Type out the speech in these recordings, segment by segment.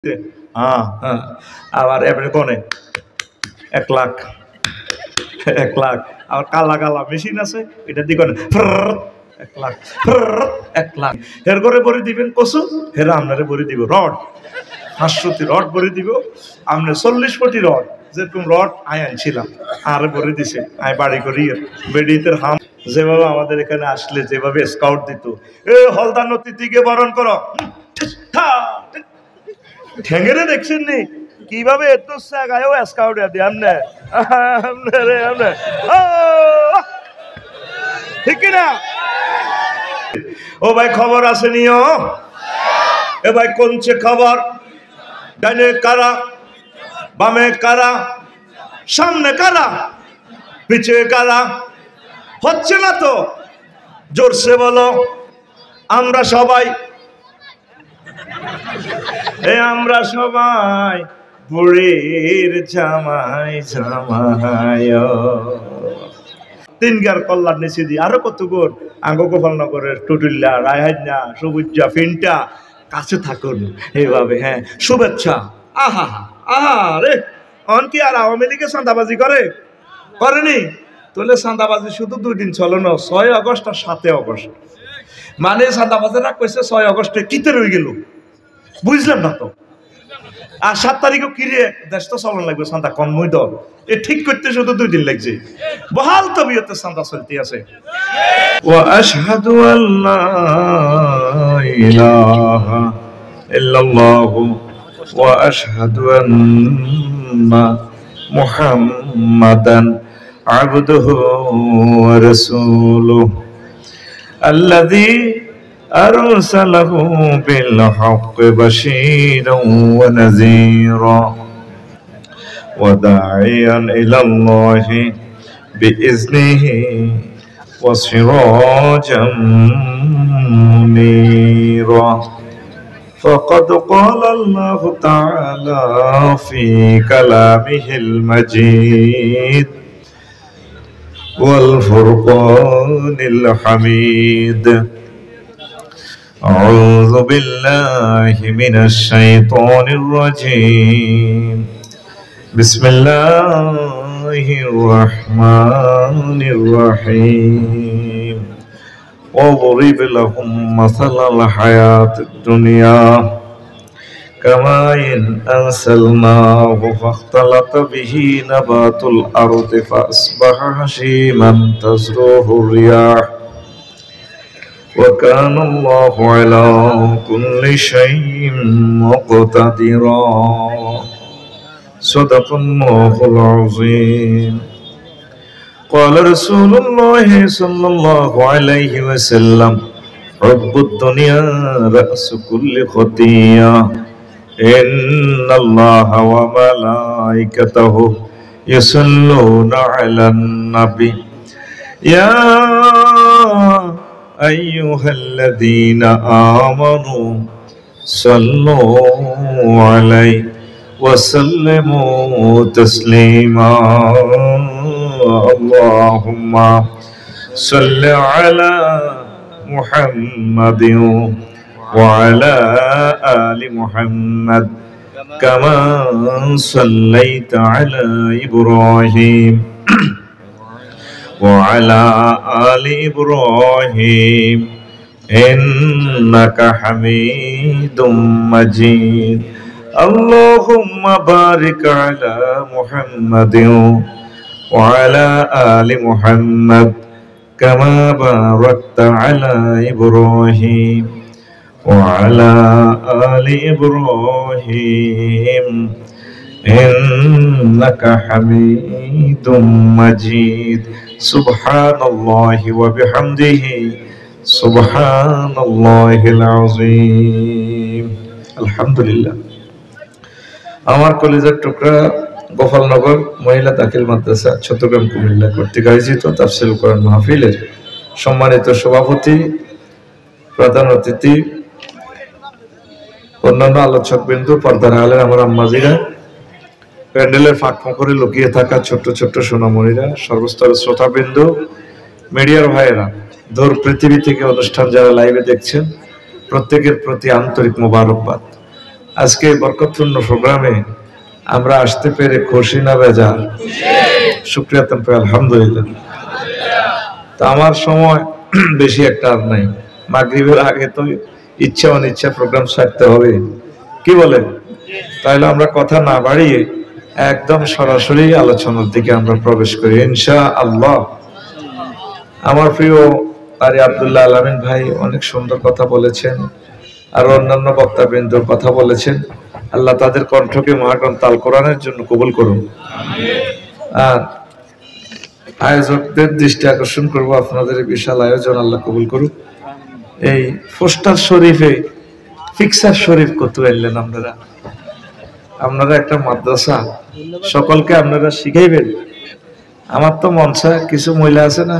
হ্যাঁ হ্যাঁ আবার এবারে কোনে 1 লাখ 1 লাখ আর কালা কালা মেশিন আছে এটা দিয়ে কোনে 1 লাখ 1 লাখ এর করে ভরে দিবেন কসু হেরা আপনারে ভরে দিব রড 500টি রড ভরে দিব আপনি 40 কোটি রড যেরকম রড আয় আনছিলাম আর ভরে দিছে আয় বাড়ি করি বেডিতের হাম যেভাবে আমাদের এখানে আসলে যেভাবে স্কাউট দিত এ হলদা নদী থেকে বরণ করো ঠেঙ্গেরে দেখছেন নি কিভাবে এত গায়েও স্কাউট দিয়ে আমনে রে আমনে ঠিক না ও ভাই খবর আছে নিও এ ভাই কোনছে খবর ডানে কারা বামে কারা সামনে কারা পিছে কারা হচ্ছে না তো জোরসে বলো আমরা সবাই আমরা সবাই বুড়ির জামাই জামাই 3 গার কল্যাণ নিচে দি আরো কত গোর আঙ্গ গোপালনগরের টুটুল্লা রায়হান্না সবুজা ফিনটা কাছে থাকুন এইভাবে হ্যাঁ শুভেচ্ছা আহা আহা রে অন কি আর আওয়ামী লীগে চাঁদাবাজি করেনি তাহলে চাঁদাবাজি শুধু 2 দিন চলো না 6 আগস্ট আর 7 আগস্ট মানে চাঁদাবাজিরা কইছে 6 আগস্টে কিতে রয়ে গেল বুঝলাম না তো আর 7 তারিখে কিরে দেশ তো চলন লাগবে চাঁদা কনমই দল এ ঠিক করতে শুধু 2 দিন লাগছে বহাল তবিয়তে চাঁদা চলতে আছে ওয়া আশহাদু আল্লা ইলাহা ইল্লাল্লাহ ওয়া আশহাদু আন্না মুহাম্মাদান আবদুহু ওয়া রাসূলুহু আল্লাযী أرسله بالحق بشيرا ونذيرا وداعيا إلى الله بإذنه وسراجا منيرا فقد قال الله تعالى في كلامه المجيد والفرقان الحميد أعوذ بالله من الشيطان الرجيم بسم الله الرحمن الرحيم واضرب لهم مثل الحياة الدنيا كماء أنزلناه فاختلط به نبات الأرض فأصبح هشيما تذروه الرياح وكان الله على كل شيء مقتدرا صدق الله العظيم قال رسول الله صلى الله عليه وسلم حب الدنيا رأس كل خطيئة إن الله وملائكته يصلون على النبي يا أيها الذين آمنوا صلوا عليه وسلموا تسليما اللهم صل على محمد وعلى آل محمد كما صليت على إبراهيم وعلى آل إبراهيم إنك حميد مجيد اللهم بارك على محمد وعلى آل محمد كما باركت على إبراهيم وعلى آل إبراهيم إنك حميد مجيد سبحان الله وبحمده سبحان الله العظيم الحمد لله আমার কলেজের টুকরা গোপালনগর মহিলা দাখিল মাদ্রাসা চট্টগ্রাম কুমিল্লা কর্তৃক আয়োজিত তাফসীরুল কোরআন মাহফিলের সম্মানিত সভাপতি প্রধান অতিথি অন্যান্য আলোচক বিন্দু পর্দার আলের আমার আম্মাজিরা প্যান্ডেলের ফাঁক ফোঁকরে লুকিয়ে থাকা ছোট্ট ছোট্ট সোনামণিরা সর্বস্তরের শ্রোতাবৃন্দ মিডিয়ার ভাইয়েরা দূর পৃথিবী থেকে অনুষ্ঠান যারা লাইভে দেখছেন প্রত্যেকের প্রতি আন্তরিক মোবারকবাদ আজকে বরকতপূর্ণ প্রোগ্রামে আমরা আসতে পেরে খুশি না বেজার? শুকরিয়া তানপে আলহামদুলিল্লাহ। তো আমার সময় বেশি একটা আর নাই, মাগরিবের আগে তো ইচ্ছা অনিচ্ছা প্রোগ্রাম সারতে হবে, কি বলেন? তাহলে আমরা কথা না বাড়িয়ে একদম সরাসরি আলোচনার দিকে আমরা প্রবেশ করি ইনশাআল্লাহ। আমার প্রিয় কারি আব্দুল্লাহ আল আমিন ভাই অনেক সুন্দর কথা বলেছেন, আর অন্যান্য বক্তাবৃন্দ কথা বলেছেন। আল্লাহ তাদের কণ্ঠকে মহাগ্রন্থ আল কোরআনের জন্য কবুল করুন। আর আয়োজকদের দৃষ্টি আকর্ষণ করবো, আপনাদের বিশাল আয়োজন আল্লাহ কবুল করুন। এই পোস্টার শরীফে ফিক্সার শরীফ কত এলেন আপনারা? আপনারা একটা মাদ্রাসা, সকলকে আপনারা শিখাইবেন। আমার তো মন চায় কিছু মহিলা আছে না,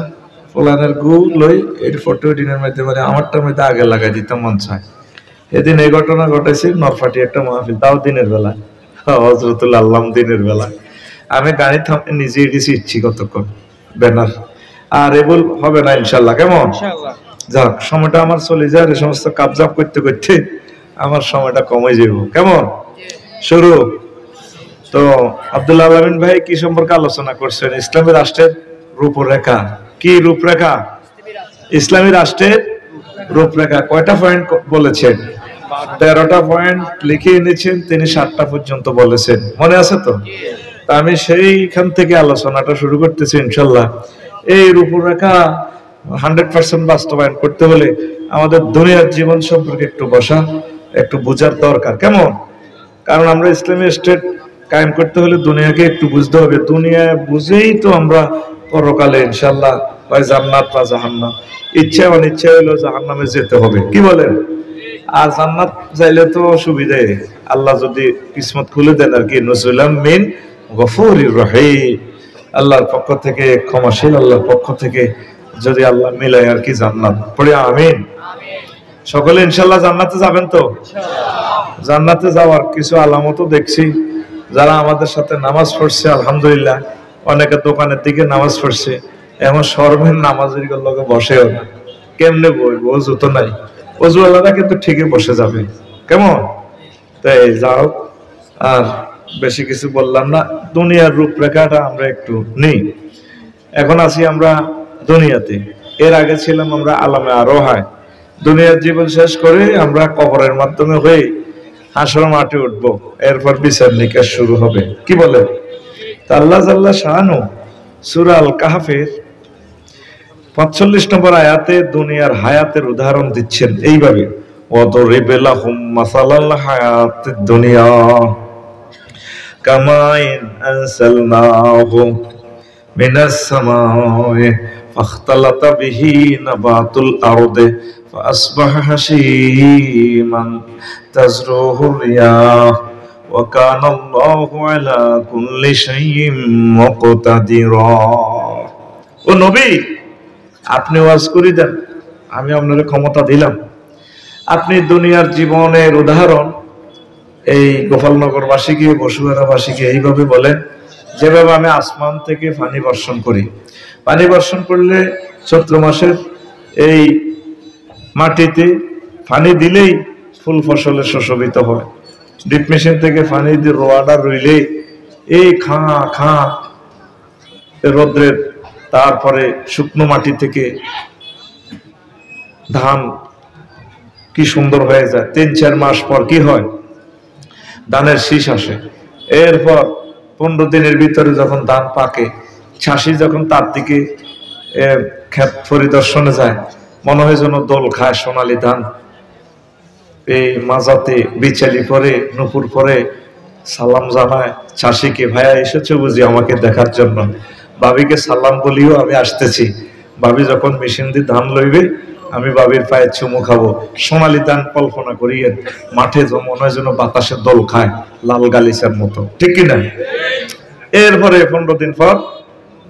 ফলানের গু লই এর ফটো এডিটের মধ্যে মানে আমারটার মধ্যে আগে লাগাই দিতে মন চায়। এদিন এই ঘটনা ঘটেছে, নরফাটি একটা মাহফিল, তাও দিনের বেলা, হযরতুল আল্লাহ দিনের বেলা। আমি গাড়ি থামে নিজে এডিছি ইচ্ছি কতক্ষণ ব্যানার, আর এবল হবে না ইনশাল্লাহ। কেমন? যাক, সময়টা আমার চলে যায়, এই সমস্ত কাবজাব করতে করতে আমার সময়টা কমে যাব। কেমন? শুরু। তো আব্দুল্লাহ আল আমিন ভাই কি সম্পর্কে আলোচনা করছেন? ইসলামী রাষ্ট্রের রূপরেখা। কি রূপরেখা? ইসলামী রাষ্ট্রের রূপরেখা। কয়টা পয়েন্ট বলেছেন? 13টা পয়েন্ট লিখে এনেছেন তিনি, 7টা পর্যন্ত বলেছেন, মনে আছে তো? তা আমি সেইখান থেকে আলোচনাটা শুরু করতেছি ইনশাল্লাহ। এই রূপরেখা 100% বাস্তবায়ন করতে হলে আমাদের দুনিয়ার জীবন সম্পর্কে একটু বসা, একটু বোঝার দরকার। কেমন? কারণ আমরা ইসলামী স্টেট কায়েম করতে হলে দুনিয়াকে একটু বুঝতে হবে। দুনিয়া বুঝেই তো আমরা পরকালে ইনশাল্লাহ হয় জান্নাত বা জাহান্নাম, ইচ্ছা অনিচ্ছা হইলেও জাহান্নামে যেতে হবে, কি বলেন? আর জান্নাত যাইলে তো সুবিধাই, আল্লাহ যদি কিসমত খুলে দেন আর কি, নজরুলাম মিন গফুরির রহিম, আল্লাহর পক্ষ থেকে ক্ষমাশীল, আল্লাহর পক্ষ থেকে যদি আল্লাহ মিলায় আর কি জান্নাত। পড়ে আমিন। সকলে ইনশাল্লাহ জান্নাতে যাবেন তো? জান্নাতে যাওয়ার কিছু আলামতও দেখছি। যারা আমাদের সাথে নামাজ পড়ছে আলহামদুলিল্লাহ, অনেকে দোকানের দিকে নামাজ পড়ছে, এমন শরমের নামাজের লগে বসেও না। কেমনে বলবো? অজু তো নাই, অজুওয়ালারা কিন্তু ঠিকই বসে যাবে। কেমন? তাই যাও, আর বেশি কিছু বললাম না। দুনিয়ার রূপরেখাটা আমরা একটু নেই। এখন আছি আমরা দুনিয়াতে, এর আগে ছিলাম আমরা আলামে আরোহায়। দুনিয়ার জীবন শেষ করে আমরা কবরের মাধ্যমে হয়ে হাসর মাঠে উঠবো, এরপর বিচার নিকাশ শুরু হবে, কি বলে? আল্লাহ জাল্লা শাআনু সূরা আল কাহফের 45 নম্বর আয়াতে দুনিয়ার হায়াতের উদাহরণ দিচ্ছেন এইভাবে, ওয়াদরিব লাহুম মাসালাল হায়াতিদ দুনিয়া কামাইন আনসালনাহু মিনাস সামাই ফাখতালাতা বিহি নাবাতুল আরদি ফাসবাহা হাশীমান তাজরুহু রিয়াহ ওয়া কানা আল্লাহু আলা কুল্লি শাইইন মুকতাদিরা। ও নবী, আপনি ওয়াজ করে দেন, আমি আপনার ক্ষমতা দিলাম। আপনি দুনিয়ার জীবনের উদাহরণ এই গোপালনগরবাসীকে, বসুয়ারাবাসীকে এইভাবে বলেন, যেভাবে আমি আসমান থেকে পানি বর্ষণ করি। পানি বর্ষণ করলে চৈত্র মাসের এই মাটিতে পানি দিলেই ফুল ফসলে সুশোভিত হয়। ডিপ মেশিন থেকে পানি দিয়ে রোয়াটা রইলে এই খা রোদ্রের, তারপরে শুকনো মাটি থেকে ধান কি সুন্দর হয়ে যায়। 3-4 মাস পর কি হয়? ধানের শীষ আসে। এরপর 15 দিনের ভিতরে যখন ধান পাকে, চাষি যখন তার দিকে ক্ষেত পরিদর্শনে যায়, মনে হয় যেন দোল খায় সোনালী ধান। এই মাজাতে বিচালি পরে, নুপুর পরে সালাম জানায় চাষিকে, ভাইয়া এসেছে বুঝি আমাকে দেখার জন্য, ভাবিকে সালাম বলিও আমি আসতেছি। ভাবি যখন মেশিন দিয়ে ধান লইবে, আমি ভাবির পায়ে চুমু খাবো। সোনালী ধান কল্পনা করিয়ে মাঠে মনে হয় যেন বাতাসে দোল খায়, লাল গালিচার মতো, ঠিক কিনা? এরপরে 15 দিন পর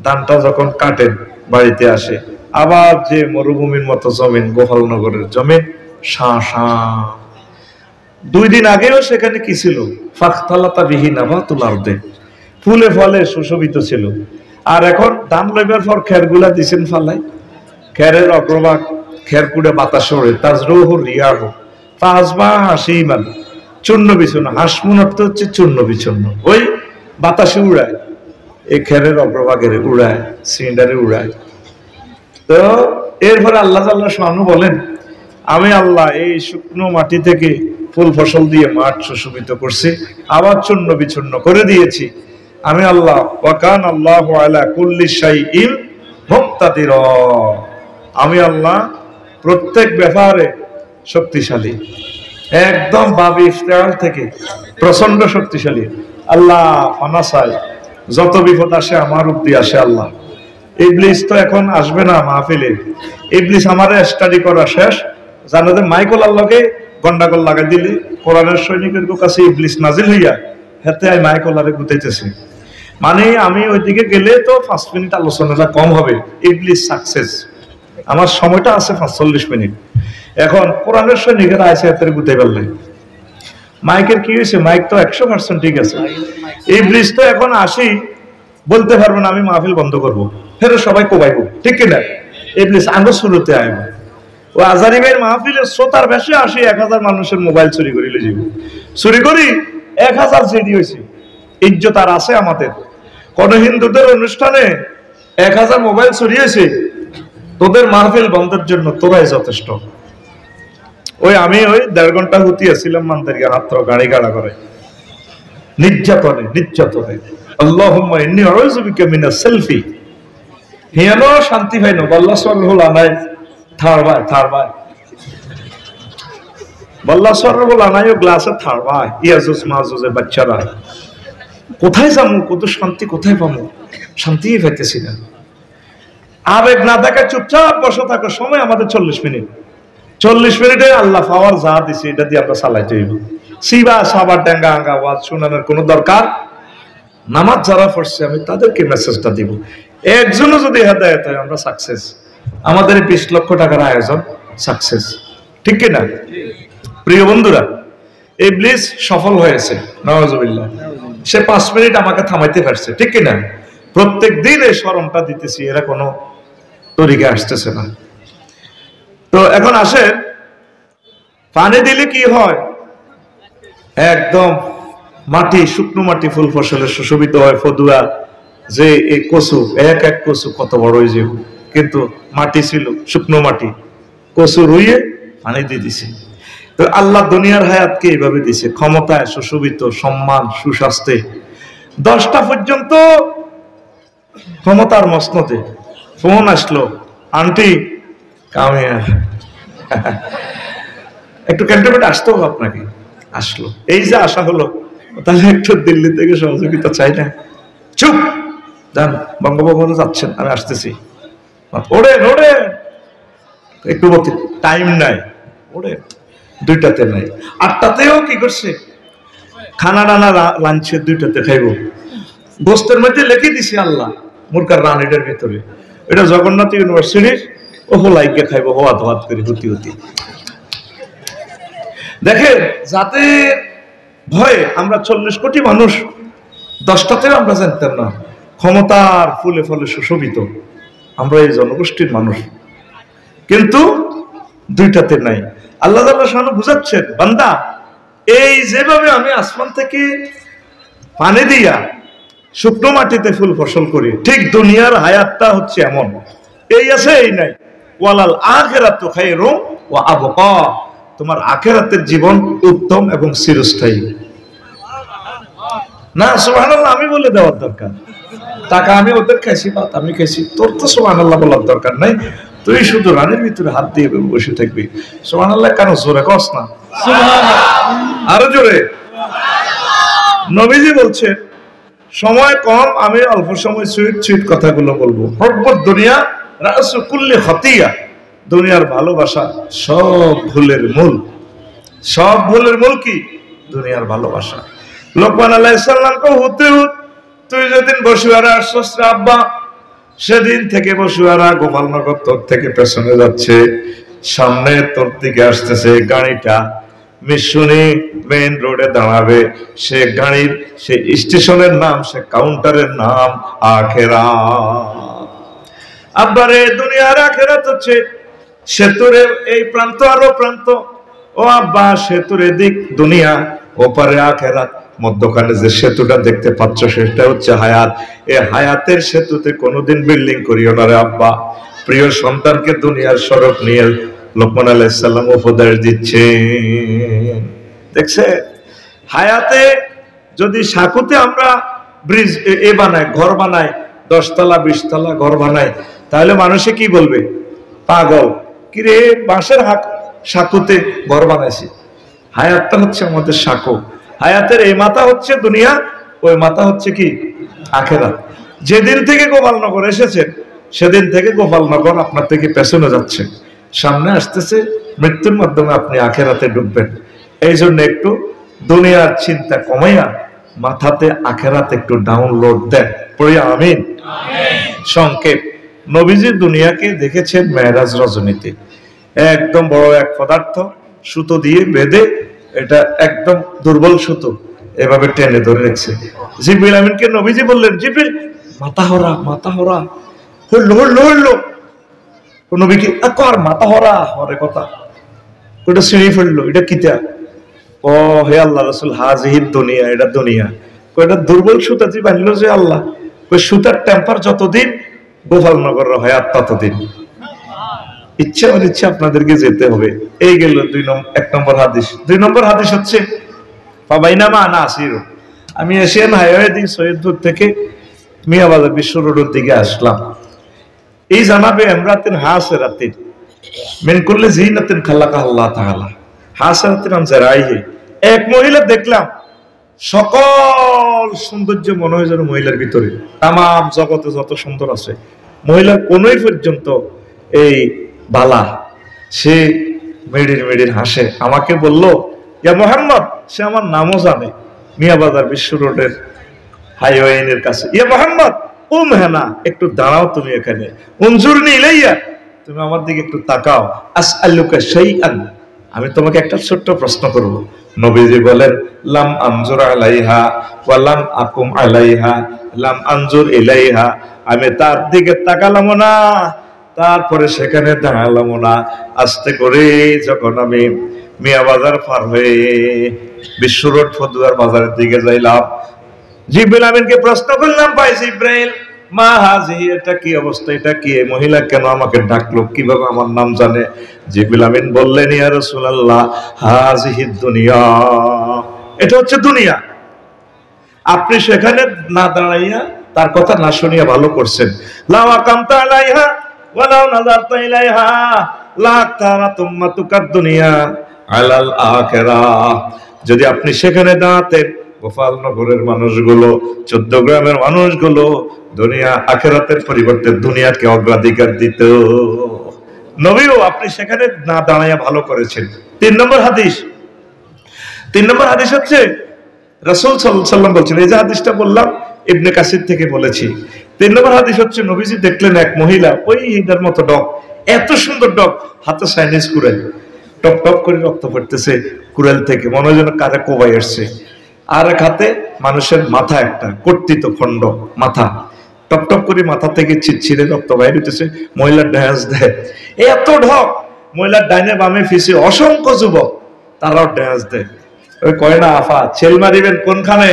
ধানটা যখন কাটেন, বাড়িতে আসে, আবার যে মরুভূমির মতো জমিন, গোপালনগরের জমিন, শাঁ। 2 দিন আগেও সেখানে কি ছিল? ফাখতালাতা বিহি নাবাতুল আরদি, ফুলে ফলে সুশোভিত ছিল। আর এখন ধান লইবার পর খেরগুলা দিছেন ফালাই, খেরের অগ্রভাগ খের কুড়ে বাতাস ওড়ে, তাজরুহু রিয়াহু ফাসবাহা হাসীমান, চূর্ণ বিচূর্ণ, হাসমুন অর্থ হচ্ছে চূর্ণ বিচূর্ণ, ওই বাতাসে উড়ায়, এই খেরের অগ্রভাগের উড়ায়, সিলিন্ডারে উড়ায়। তো এরপরে আল্লাহ তাআলা সুবহানাহু বলেন, আমি আল্লাহ এই শুকনো মাটি থেকে ফুল ফসল দিয়ে মাঠ সুশোভিত করছি, আবার চূর্ণ বিচূর্ণ করে দিয়েছি। আমি আল্লাহ ওয়া কানা আল্লাহু আলা কুল্লি শাইইন মুক্তাদির, আমি আল্লাহ প্রত্যেক ব্যাপারে শক্তিশালী, একদম বাবি ইফতিআল থেকে প্রচন্ড শক্তিশালী। আল্লাহ ফানা চায়, যত বিপদ আসে আমার উপরে আসে। আল্লাহ ইবলিস তো এখন আসবে না মাহফিলে, ইবলিস আমারে স্টাডি করা শেষ, জানো যে মাইকেল আল্লাহকে গন্ডাগোল লাগাই দিলে কোরআনের সৈনিকের কাছে ইবলিস নাজিল হইয়া হেতে আই মাইকেল আরে গুতাইতেছে। মানে আমি ওইদিকে গেলে তো 5 মিনিট আলোচনাটা কম হবে, ইবলিস সাকসেস। আমার সময়টা আছে 45 মিনিট। এখন কোরআনের সৈনিকেরা আছে হাতের গুতাই পারলে, মাইকের কি হয়েছে? মাইক তো 100% ঠিক আছে। ইবলিস তো এখন আসি বলতে পারবো না আমি মাহফিল বন্ধ করবো, ফের সবাই কোবাইব, ঠিক কিনা? ইবলিস আঙ্গ শুরুতে আইব, ও আজারিমের মাহফিলের শ্রোতার বেশি আসি 1000 মানুষের মোবাইল চুরি করি লইব, চুরি করি 1000 সিডি হয়েছে। ইজ্জত আর আছে আমাদের? কোন হিন্দুদের অনুষ্ঠানে 1000 মোবাইল চুরি হয়েছে, তোদের মাহফিল বন্ধের জন্য তোরাই যথেষ্ট। ওই আমি ওই 1.5 ঘন্টা হুতিয়াছিলাম মান্দারিয়া হাত গাড়ি গাড়া করে নির্যাতনে নির্যাতনে। আল্লাহুম্মা ইন্নী আউযু বিকা মিনাস সেলফি, হিয়ানো শান্তি ভাই না আল্লাহ সুবহানাহু আনাই থারবাই আল্লাহ সুবহানাহু আনাইও গ্লাসে থারবাই ইয়াজুজ মাজুজের বাচ্চারা। কোথায় যাবো, কত শান্তি কোথায় পাবো? শান্তিই পাইতেছি না। আবেগ না দেখা চুপচাপ বসে থাকো, সময় আমাদের 40 মিনিট। 40 মিনিটে আল্লাহ পাওয়ার যা দিছে এটা দিয়ে আমরা চালাইতে হইব। সিবা সাবার ডেঙ্গা আঙ্গা ওয়াজ শোনানোর কোনো দরকার? নামাজ যারা পড়ছে আমি তাদেরকে মেসেজটা দিব, একজনও যদি হেদায়েত হয় আমরা সাকসেস। আমাদের 20 লক্ষ টাকার আয়োজন সাকসেস, ঠিক কিনা? প্রিয় বন্ধুরা, ইবলিস সফল হয়েছে, নাউজুবিল্লাহ। সে 5 মিনিট আমাকে থামাইতে পারছে, ঠিক কিনা? প্রত্যেক দিন এই শরমটা দিতেছি, এরা কোনো তরিকে আসতেছে না। তো এখন আসে, পানি দিলে কি হয়? একদম মাটি, শুকনো মাটি ফুল ফসলে সুশোভিত হয়, ফদুয়া। যে এই কচু, এক এক কচু কত বড় হয়েছে, কিন্তু মাটি ছিল শুকনো মাটি, কচু রুইয়ে পানি দিয়ে দিছে। তো আল্লাহ দুনিয়ার হায়াতকে এইভাবে দিছে, ক্ষমতায় সুশোভিত, সম্মান, সুস্বাস্থ্যে। 10টা পর্যন্ত ক্ষমতার মসনদে। ফোন আসলো, আন্টি কামিয়া একটু ক্যান্টনমেন্টে আসতে হবে আপনাকে। আসলো, এই যে আসা হলো, তাহলে একটু দিল্লি থেকে সহযোগিতা চাই না? চুপ যান, বঙ্গভবনে যাচ্ছেন, আমি আসতেছি। ওরে ওরে একটু বলতে টাইম নাই, ওরে 2টাতে নাই, 8টাতেও কি করছে? খানা টানা লাঞ্চে 2টাতে খাইব। গোস্তের মধ্যে লিখে দিছি আল্লাহ মুরকার রানিটার ভিতরে, এটা জগন্নাথ ইউনিভার্সিটির ও লাইকে খাইব হওয়া ধোয়াত করে হুতি হুতি। দেখেন, যাতে ভয়ে আমরা 40 কোটি মানুষ 10টাতেও আমরা জানতাম না, ক্ষমতার ফুলে ফলে সুশোভিত আমরা এই জনগোষ্ঠীর মানুষ, কিন্তু 2টাতে নাই। আল্লাহ তাআলা শানু বুঝাচ্ছেন, বান্দা এই যেভাবে আমি আসমান থেকে পানি দিয়া শুকনো মাটিতে ফুল ফসল করি, ঠিক দুনিয়ার হায়াতটা হচ্ছে এমন, এই আছে এই নাই। ওয়ালাল আখিরাতু খায়রুম ওয়া আবকা, তোমার আখিরাতের জীবন উত্তম এবং চিরস্থায়ী। না সুবহানাল্লাহ আমি বলে দেওয়ার দরকার, টাকা আমি ওদের খাইছি, ভাত আমি খাইছি, তোর তো সুবহানাল্লাহ বলার দরকার নাই। তুই শুধু রানের ভিতরে হাত দিয়ে বসে থাকবি। সুবহানাল্লাহ কেন জোরে কস না? সুবহানাল্লাহ, আরো জোরে। নবীজি বলছেন, সময় কম, আমি অল্প সময় সুইট সুইট কথাগুলো বলবো। হব্বুদ দুনিয়া রাসু কুল্লি খাতিয়া, দুনিয়ার ভালোবাসা সব ভুলের মূল। সব ভুলের মূল কি? দুনিয়ার ভালোবাসা। লোকমান আলাইহিস সালামকে হতে তুই যেদিন বসুয়ারা আসছস আব্বা, সেদিন থেকে বসুয়ারা গোপালনগর তোর থেকে পেছনে যাচ্ছে, সামনে তোর দিকে আসতেছে গাড়িটা, মিশনে মেইন রোডে দাঁড়াবে, সে গাড়ির সে স্টেশনের নাম, সে কাউন্টারের নাম আখিরাত। আব্বারে দুনিয়ার আখিরাত হচ্ছে সেতুরে এই প্রান্ত আরো প্রান্ত, ও আব্বা সেতুরে দিক দুনিয়া, ও ওপারে আখেরাত, মধ্যখানে যে সেতুটা দেখতে পাচ্ছ সেটা হচ্ছে হায়াত। এই হায়াতের সেতুতে কোনোদিন বিল্ডিং করিও না রে আব্বা। প্রিয় সন্তানকে দুনিয়ার সড়ক নিয়ে লোকমান আলাইহিস সালাম উপদেশ দিচ্ছেন। দেখছে হায়াতে যদি সাকুতে আমরা ব্রিজ বানাই, ঘর বানাই, 10 তলা 20 তলা ঘর বানাই, তাহলে মানুষে কি বলবে? পাগল, কিরে বাঁশের সাকুতে ঘর বানাইছি। হায়াতটা হচ্ছে আমাদের সাকু। হায়াতের এই মাথা হচ্ছে দুনিয়া, ওই মাথা হচ্ছে কি? আখেরাত। যেদিন থেকে গোপালনগর এসেছেন সেদিন থেকে গোপালনগর আপনার থেকে পেছনে যাচ্ছে, সামনে আসতেছে। মৃত্যুর মাধ্যমে আপনি আখেরাতে ঢুকবেন। এই জন্য একটু দুনিয়ার চিন্তা কমাইয়া মাথাতে আখেরাত একটু ডাউনলোড দেন। পড়ি আমিন। সংক্ষেপ, নবীজি দুনিয়াকে দেখেছেন মেরাজ রজনীতে। একদম বড় এক পদার্থ সুতো দিয়ে বেঁধে, এটা একদম দুর্বল সুতো, এভাবে টেনে ধরে রেখেছে। জিবরিল আমিনকে নবীজি বললেন, জিবরিল মাথা হরা, মাথা হরা। হইলো হইলো হইলো। নবী কি আর মাথা হরা হরে কথা, ওটা সিঁড়ি ফেললো, এটা কিতা? ও হে আল্লাহ রাসূল, হাজিহিদ দুনিয়া, এটা দুনিয়া। এটা দুর্বল সুতা যে বানলো যে আল্লাহ, ওই সুতার টেম্পার যতদিন গোপালনগর হায়াত ততদিন। ইচ্ছা অনিচ্ছা আপনাদেরকে যেতে হবে। এই গেল 1 নম্বর হাদিস। 2 নম্বর হাদিস হচ্ছে পাবাইনামা আনা আসির, আমি এশিয়ান হাইওয়ে দিয়ে সৈয়দপুর থেকে মিয়াবাজার বিশ্ব রোডের দিকে আসলাম। এই জানাবে এমরাতিন হাসিরাতিন মিন কুল্লি জিনাতিন খালাকাহা আল্লাহ তাআলা হাসিরাতিন আন জারাইহি। এক মহিলা দেখলাম, সকল সৌন্দর্য মনে হয় যেন মহিলার ভিতরে। তামাম জগতে যত সুন্দর আছে, মহিলার কোনই পর্যন্ত এই বালা। সে মেডির মেডির হাসে। আমাকে বলল, ইয়া মোহাম্মদ, সে আমার নামও জানে, মিয়াবাজার বিশ্ব রোডের হাইওয়ের কাছে। ইয়া মোহাম্মদ উম হেনা, একটু দাঁড়াও তুমি এখানে। উনজুরনি ইলাইয়া, তুমি আমার দিকে একটু তাকাও। আসআলুকা শাইআন, আমি তোমাকে একটা ছোট্ট প্রশ্ন করব। নবীজি বলেন, লাম আনজুর আলাইহা ওয়া লাম আকুম আলাইহা লাম আনজুর ইলাইহা, আমি তার দিকে তাকালাম না, তারপরে সেখানে দাঁড়ালাম না। আস্তে করে যখন আমি মিয়া বাজার পার হয়ে বিশ্ব রোড ফতুয়ার বাজারের দিকে যাইলাম, জিবরিল আমিনকে প্রশ্ন করলাম, ভাই জিবরাইল মা হাজি, এটা কি অবস্থা, এটা কি? মহিলা কেন আমাকে ডাকলো, কিভাবে আমার নাম জানে? জিবরিল আমিন বললেন, ইয়া রাসূলুল্লাহ হাজিহিদ দুনিয়া, এটা হচ্ছে দুনিয়া। আপনি সেখানে না দাঁড়াইয়া তার কথা না শুনিয়া ভালো করছেন। লাও আকামতা আলাইহা ওয়া লাও নাযারতা ইলাইহা লা তারাতুম মাতুকাদ দুনিয়া আলাল আখিরাহ, যদি আপনি সেখানে দাঁড়াতেন, গোপালনগরের মানুষগুলো, 14 গ্রামের মানুষগুলো দুনিয়া আখিরাতের পরিবর্তে দুনিয়াকে অগ্রাধিকার দিত। নবীও আপনি সেখানে না দাঁড়াইয়া ভালো করেছেন। 3 নম্বর হাদিস। 3 নম্বর হাদিস হচ্ছে রাসূল সাল্লাল্লাহু আলাইহি ওয়াসাল্লাম বলছেন, এই যে হাদিসটা বললাম ইবনে কাসির থেকে বলেছি। 3 নম্বর হাদিস হচ্ছে, নবীজি দেখলেন এক মহিলা, ওই ঈদের মতো ডগ, এত সুন্দর ডগ, হাতে চাইনিজ কুড়াল, টপ টপ করে রক্ত পড়তেছে কুড়াল থেকে, মনে হয় যেন কারে কোবাই আসছে। আর এক হাতে মানুষের মাথা, একটা কর্তিত খণ্ড মাথা, টপ টপ করে মাথা থেকে ছিটছিড়ে রক্ত বাইর হইতেছে। মহিলার ড্যান্স দেয়, এত ঢক। মহিলার ডাইনে বামে ফিসে অসংখ্য যুবক, তারাও ড্যান্স দেয়। ওই কয় না, আফা ছেল মারিবেন কোনখানে?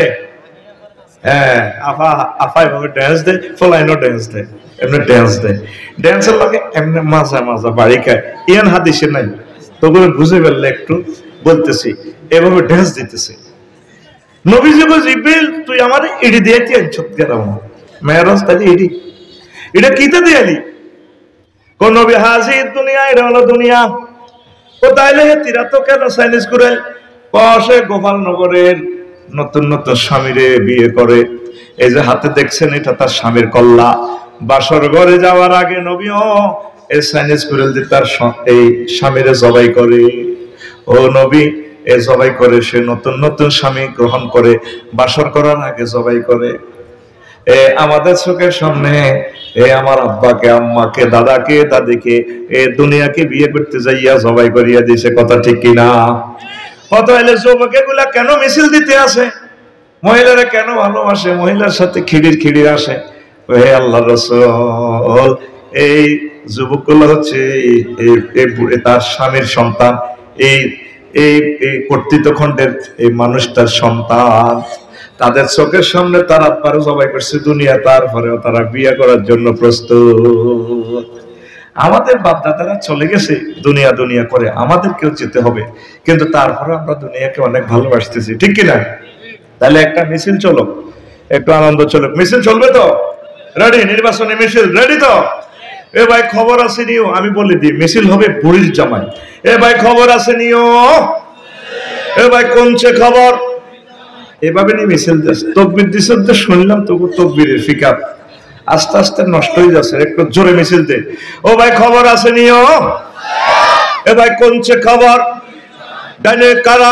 হ্যাঁ, আফা আফা এভাবে ড্যান্স দেয়, ফলাইনো ড্যান্স দেয়, এমনি ড্যান্স দেয়। ড্যান্সের লাগে এমনি মাজা মাজা বাড়ি খায়। ইয়ান হাদিসে নাই, তবু বুঝে ফেললে একটু বলতেছি, এভাবে ড্যান্স দিতেছে। নবীজি বলে, জিবরিল তুই আমার ইডি দিয়ে কি আনছত গেলাম মেরাজ, তাই ইডি এটা কিতে দিয়ালি? কোন নবী হাজির দুনিয়া, এটা হলো দুনিয়া। ও তাইলে তিরা তো কেন চাইনিজ করে? কষে গোপালনগরের নতুন নতুন স্বামীরে বিয়ে করে। এই যে হাতে দেখছেন, এটা তার স্বামীর কল্লা। বাসর ঘরে যাওয়ার আগে নবীও এই চাইনিজ করে তার এই স্বামীরে জবাই করে। ও নবী এ জবাই করে, সে নতুন নতুন স্বামী গ্রহণ করে, বাসর করার আগে জবাই করে। আমাদের চোখের সামনে আমার আব্বাকে, আম্মাকে, দাদাকে, দাদিকে, দুনিয়াকে বিয়ে করতে যাইয়া জবাই করিয়া দিছে। কথা ঠিক কিনা? কত হইলে যুবক এগুলা কেন মিছিল দিতে আসে? মহিলারা কেন ভালোবাসে? মহিলার সাথে খিড়ির খিড়ির আসে। হে আল্লাহ রাসূল, এই যুবকগুলো হচ্ছে তার স্বামীর সন্তান। এই এই কর্তৃত্বখণ্ডের এই মানুষটার সন্তান, তাদের চোখের সামনে তারা পারে সবাই করছে দুনিয়া, তারপরেও তারা বিয়ে করার জন্য প্রস্তুত। আমাদের বাপ দাদারা চলে গেছে দুনিয়া দুনিয়া করে, আমাদেরকেও যেতে হবে, কিন্তু তারপরে আমরা দুনিয়াকে অনেক ভালোবাসতেছি, ঠিক কিনা? তাহলে একটা মিছিল চলো, একটু আনন্দ চলো, মিছিল চলবে তো? রেডি? নির্বাচনী মিছিল রেডি তো? এ ভাই খবর আছে নিও, আমি বলে দিই মিছিল হবে বুড়ির জামাই। এ ভাই খবর আছে নিও, এ ভাই কোনছে খবর, এভাবে নিয়ে মিছিল যাচ্ছে। তকবির দিচ্ছে তো শুনলাম, তবু তকবিরের ফিকার আস্তে আস্তে নষ্ট হয়ে যাচ্ছে, একটু জোরে মিছিল দে। ও ভাই খবর আছে নিও, এ ভাই কোনছে খবর, ডানে কারা,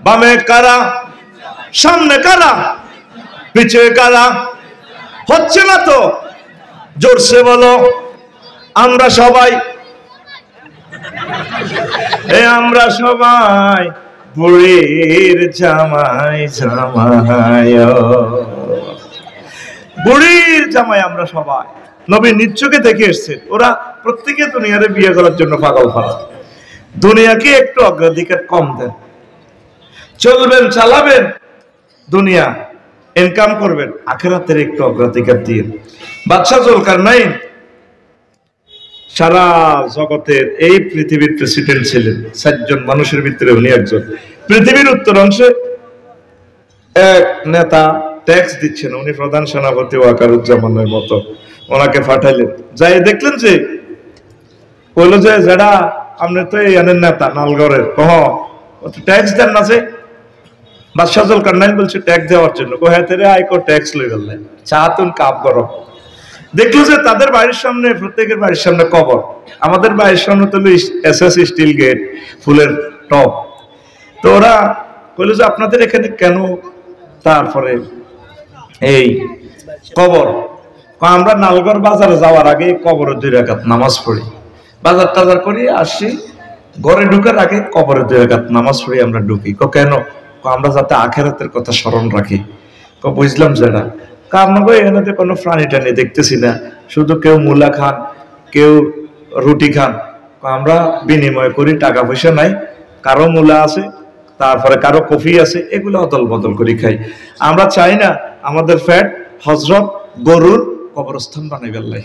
বামে কারা, সামনে কারা, পিছে কারা, হচ্ছে না তো, জোরসে বলো আমরা সবাই, আমরা সবাই বুড়ির জামাই জামাই, বুড়ির জামাই আমরা সবাই। নবী নিশ্চয়কে দেখে এসছেন, ওরা প্রত্যেকে দুনিয়ারে বিয়ে করার জন্য পাগল ফারা। দুনিয়াকে একটু অগ্রাধিকার কম দেন, চলবেন চালাবেন দুনিয়া, ইনকাম করবেন, আখিরাতের একটু অগ্রাধিকার দিয়ে। বাদশাহ জুলকারনাইন সারা জগতের এই পৃথিবীর প্রেসিডেন্ট ছিলেন, 4 জন মানুষের ভিতরে উনি একজন। পৃথিবীর উত্তর অংশে এক নেতা ট্যাক্স দিচ্ছেন, উনি প্রধান সেনাপতি ওয়াকারুজ্জামানের মতো, ওনাকে পাঠাইলেন। যাই দেখলেন যে বললো যে যারা আপনি তো এই নেতা নালগড়ের, কহ ট্যাক্স দেন না যে? বাদশাহ জুলকারনাইন বলছে ট্যাক্স দেওয়ার জন্য, কোহেতেরে আয়কর ট্যাক্স লই গেলেন, চাহাতুন কাপ গরম। দেখলো যে তাদের বাড়ির সামনে, প্রত্যেকের বাড়ির সামনে কবর, আমাদের বাড়ির সামনে তো এসএস স্টিল গেট, ফুলের টপ। তো ওরা বললো যে আপনাদের এখানে কেন তারপরে এই কবর? আমরা নালগড় বাজারে যাওয়ার আগে কবরের 2 রাকাত নামাজ পড়ি, বাজার টাজার করি আসি, ঘরে ঢুকার আগে কবরের 2 রাকাত নামাজ পড়ি আমরা ঢুকি। কেন? আমরা যাতে আখিরাতের কথা স্মরণ রাখি। বুঝলাম যেটা কারণ এখানে কোনো প্রাণী টানি দেখতেছি না, শুধু কেউ মূলা খান, কেউ রুটি খান, আমরা বিনিময় করি, টাকা পয়সা নাই, কারো মূলা আছে, তারপরে কারো কফি আছে, এগুলো অদল বদল করে খাই। আমরা চাই না আমাদের ফ্যাট হজরত গরুর কবরস্থান বানাই বেল্লাই,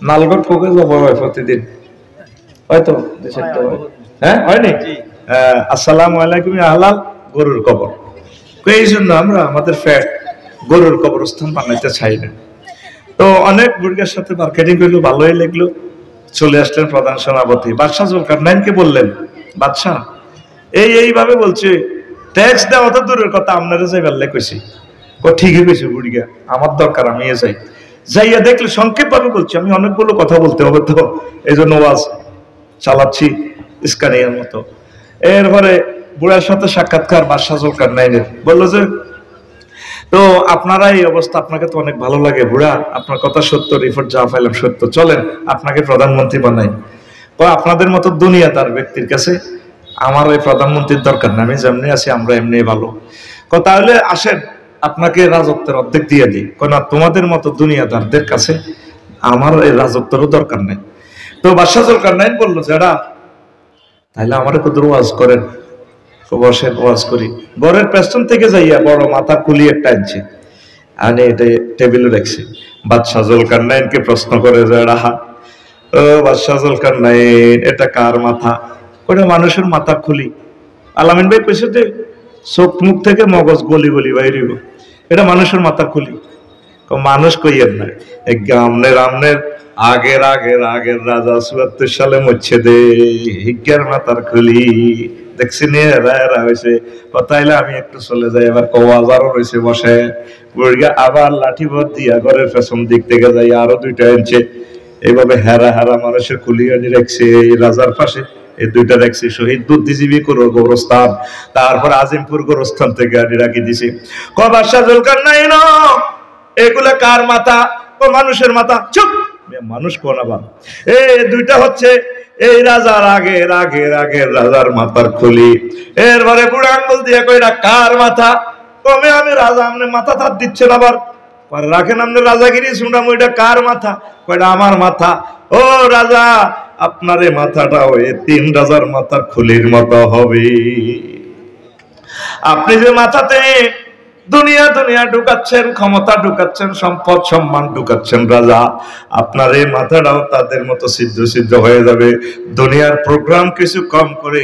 নালগড় ফোকে জব হয় প্রতিদিন, হয়তো হ্যাঁ হয়নি? আসসালামু আলাইকুম আহলাল গরুর কবর। এই জন্য আমরা আমাদের ফ্যাট গরুর কবরস্থান বানাইতে চাই না। তো অনেক বুর্গের সাথে মার্কেটিং করলো, ভালোই লাগলো। চলে আসলেন প্রধান সেনাপতি, বাদশাহ জুলকারনাইনকে বললেন, বাদশাহ এইভাবে বলছে, ট্যাক্স দেওয়া তো দূরের কথা, আপনারা যাই বেল্লাই কইছি। ঠিকই কইছে বুড়িগা, আমার দরকার, আমি যাই। যাইয়া দেখলে সংক্ষেপ ভাবে বলছি, আমি অনেকগুলো কথা বলতে হবে তো, এই জন্য ওয়াজ চালাচ্ছি ইস্কানিয়ার মতো। এরপরে বুড়ার সাথে সাক্ষাৎকার বাদশাহ জুলকারনাইনের, বললো যে তো আপনারা এই অবস্থা, আপনাকে তো অনেক ভালো লাগে বুড়া, আপনার কথা সত্য, রিপোর্ট যা পাইলাম সত্য, চলেন আপনাকে প্রধানমন্ত্রী বানাই। আপনাদের মতো দুনিয়াদার ব্যক্তির কাছে আমার এই প্রধানমন্ত্রীর দরকার না, আমি যেমনি আছি আমরা এমনি ভালো। তাহলে আসেন আপনাকে রাজত্বের অর্ধেক দিয়ে দিই। না, তোমাদের মতো দুনিয়াদারদের কাছে আমার এই রাজত্বেরও দরকার নেই। তো বাদশাহ জুলকারনাইন বললো যারা তাহলে আমার একটু ওয়াজ করেন। বসেন ওয়াজ করি। ঘরের পেছন থেকে যাইয়া বড় মাথা খুলি একটা আনছে, আনে এটা টেবিলে রাখছে। বাদশাহ জুলকারনাইনকে প্রশ্ন করে যারা, ও বাদশাহ জুলকারনাইন এটা কার মাথা? ওটা মানুষের মাথা খুলি। আলামিন ভাই কইছে যে চোখ মুখ থেকে মগজ গলি গলি বাইরিব, এটা মানুষের মাথা খুলি। মানুষ কইয়ের না, আমনের আগের আগের আগের রাজা ৭৪ সালে মরছে দে হিজ্ঞার মাথার খুলি। দেখছি নিয়ে এরা হয়েছে, তাইলে আমি একটু চলে যাই। এবার কবাজারও রয়েছে বসে, বুড়িয়া আবার লাঠি ভর দিয়া ঘরের পেছন দিক থেকে যাই, আরো 2টা আনছে। এইভাবে হেরা হেরা মানুষের খুলি আনি রাখছে এই রাজার পাশে। এই 2টা রাখছে শহীদ বুদ্ধিজীবী গোরস্থান, তারপর আজিমপুর গোরস্থান থেকে আনি রাখি দিছে। বাদশাহ জুলকারনাইন এগুলা কার মাথা? ও মানুষের মাথা। চুপ, মানুষ কোন আবার? এই 2টা হচ্ছে এই রাজার আগের আগের আগের রাজার মাথার খুলি। এরপরে বুড়া আঙ্গুল দিয়ে কইরা কার মাথা? কমে আমি রাজা, আপনি মাথা তার দিচ্ছেন আবার, রাখেন আপনি রাজাগিরি শুনলাম, ওইটা কার মাথা? কয়টা আমার মাথা। ও রাজা, আপনার এই মাথাটাও এই 3 রাজার মাথার খুলির মতো হবে। আপনি যে মাথাতে দুনিয়া দুনিয়া ঢুকাচ্ছেন, ক্ষমতা ঢুকাচ্ছেন, সম্পদ সম্মান ঢুকাচ্ছেন রাজা, আপনার এই মাথাটাও তাদের মতো সিদ্ধ সিদ্ধ হয়ে যাবে। দুনিয়ার প্রোগ্রাম কিছু কম করে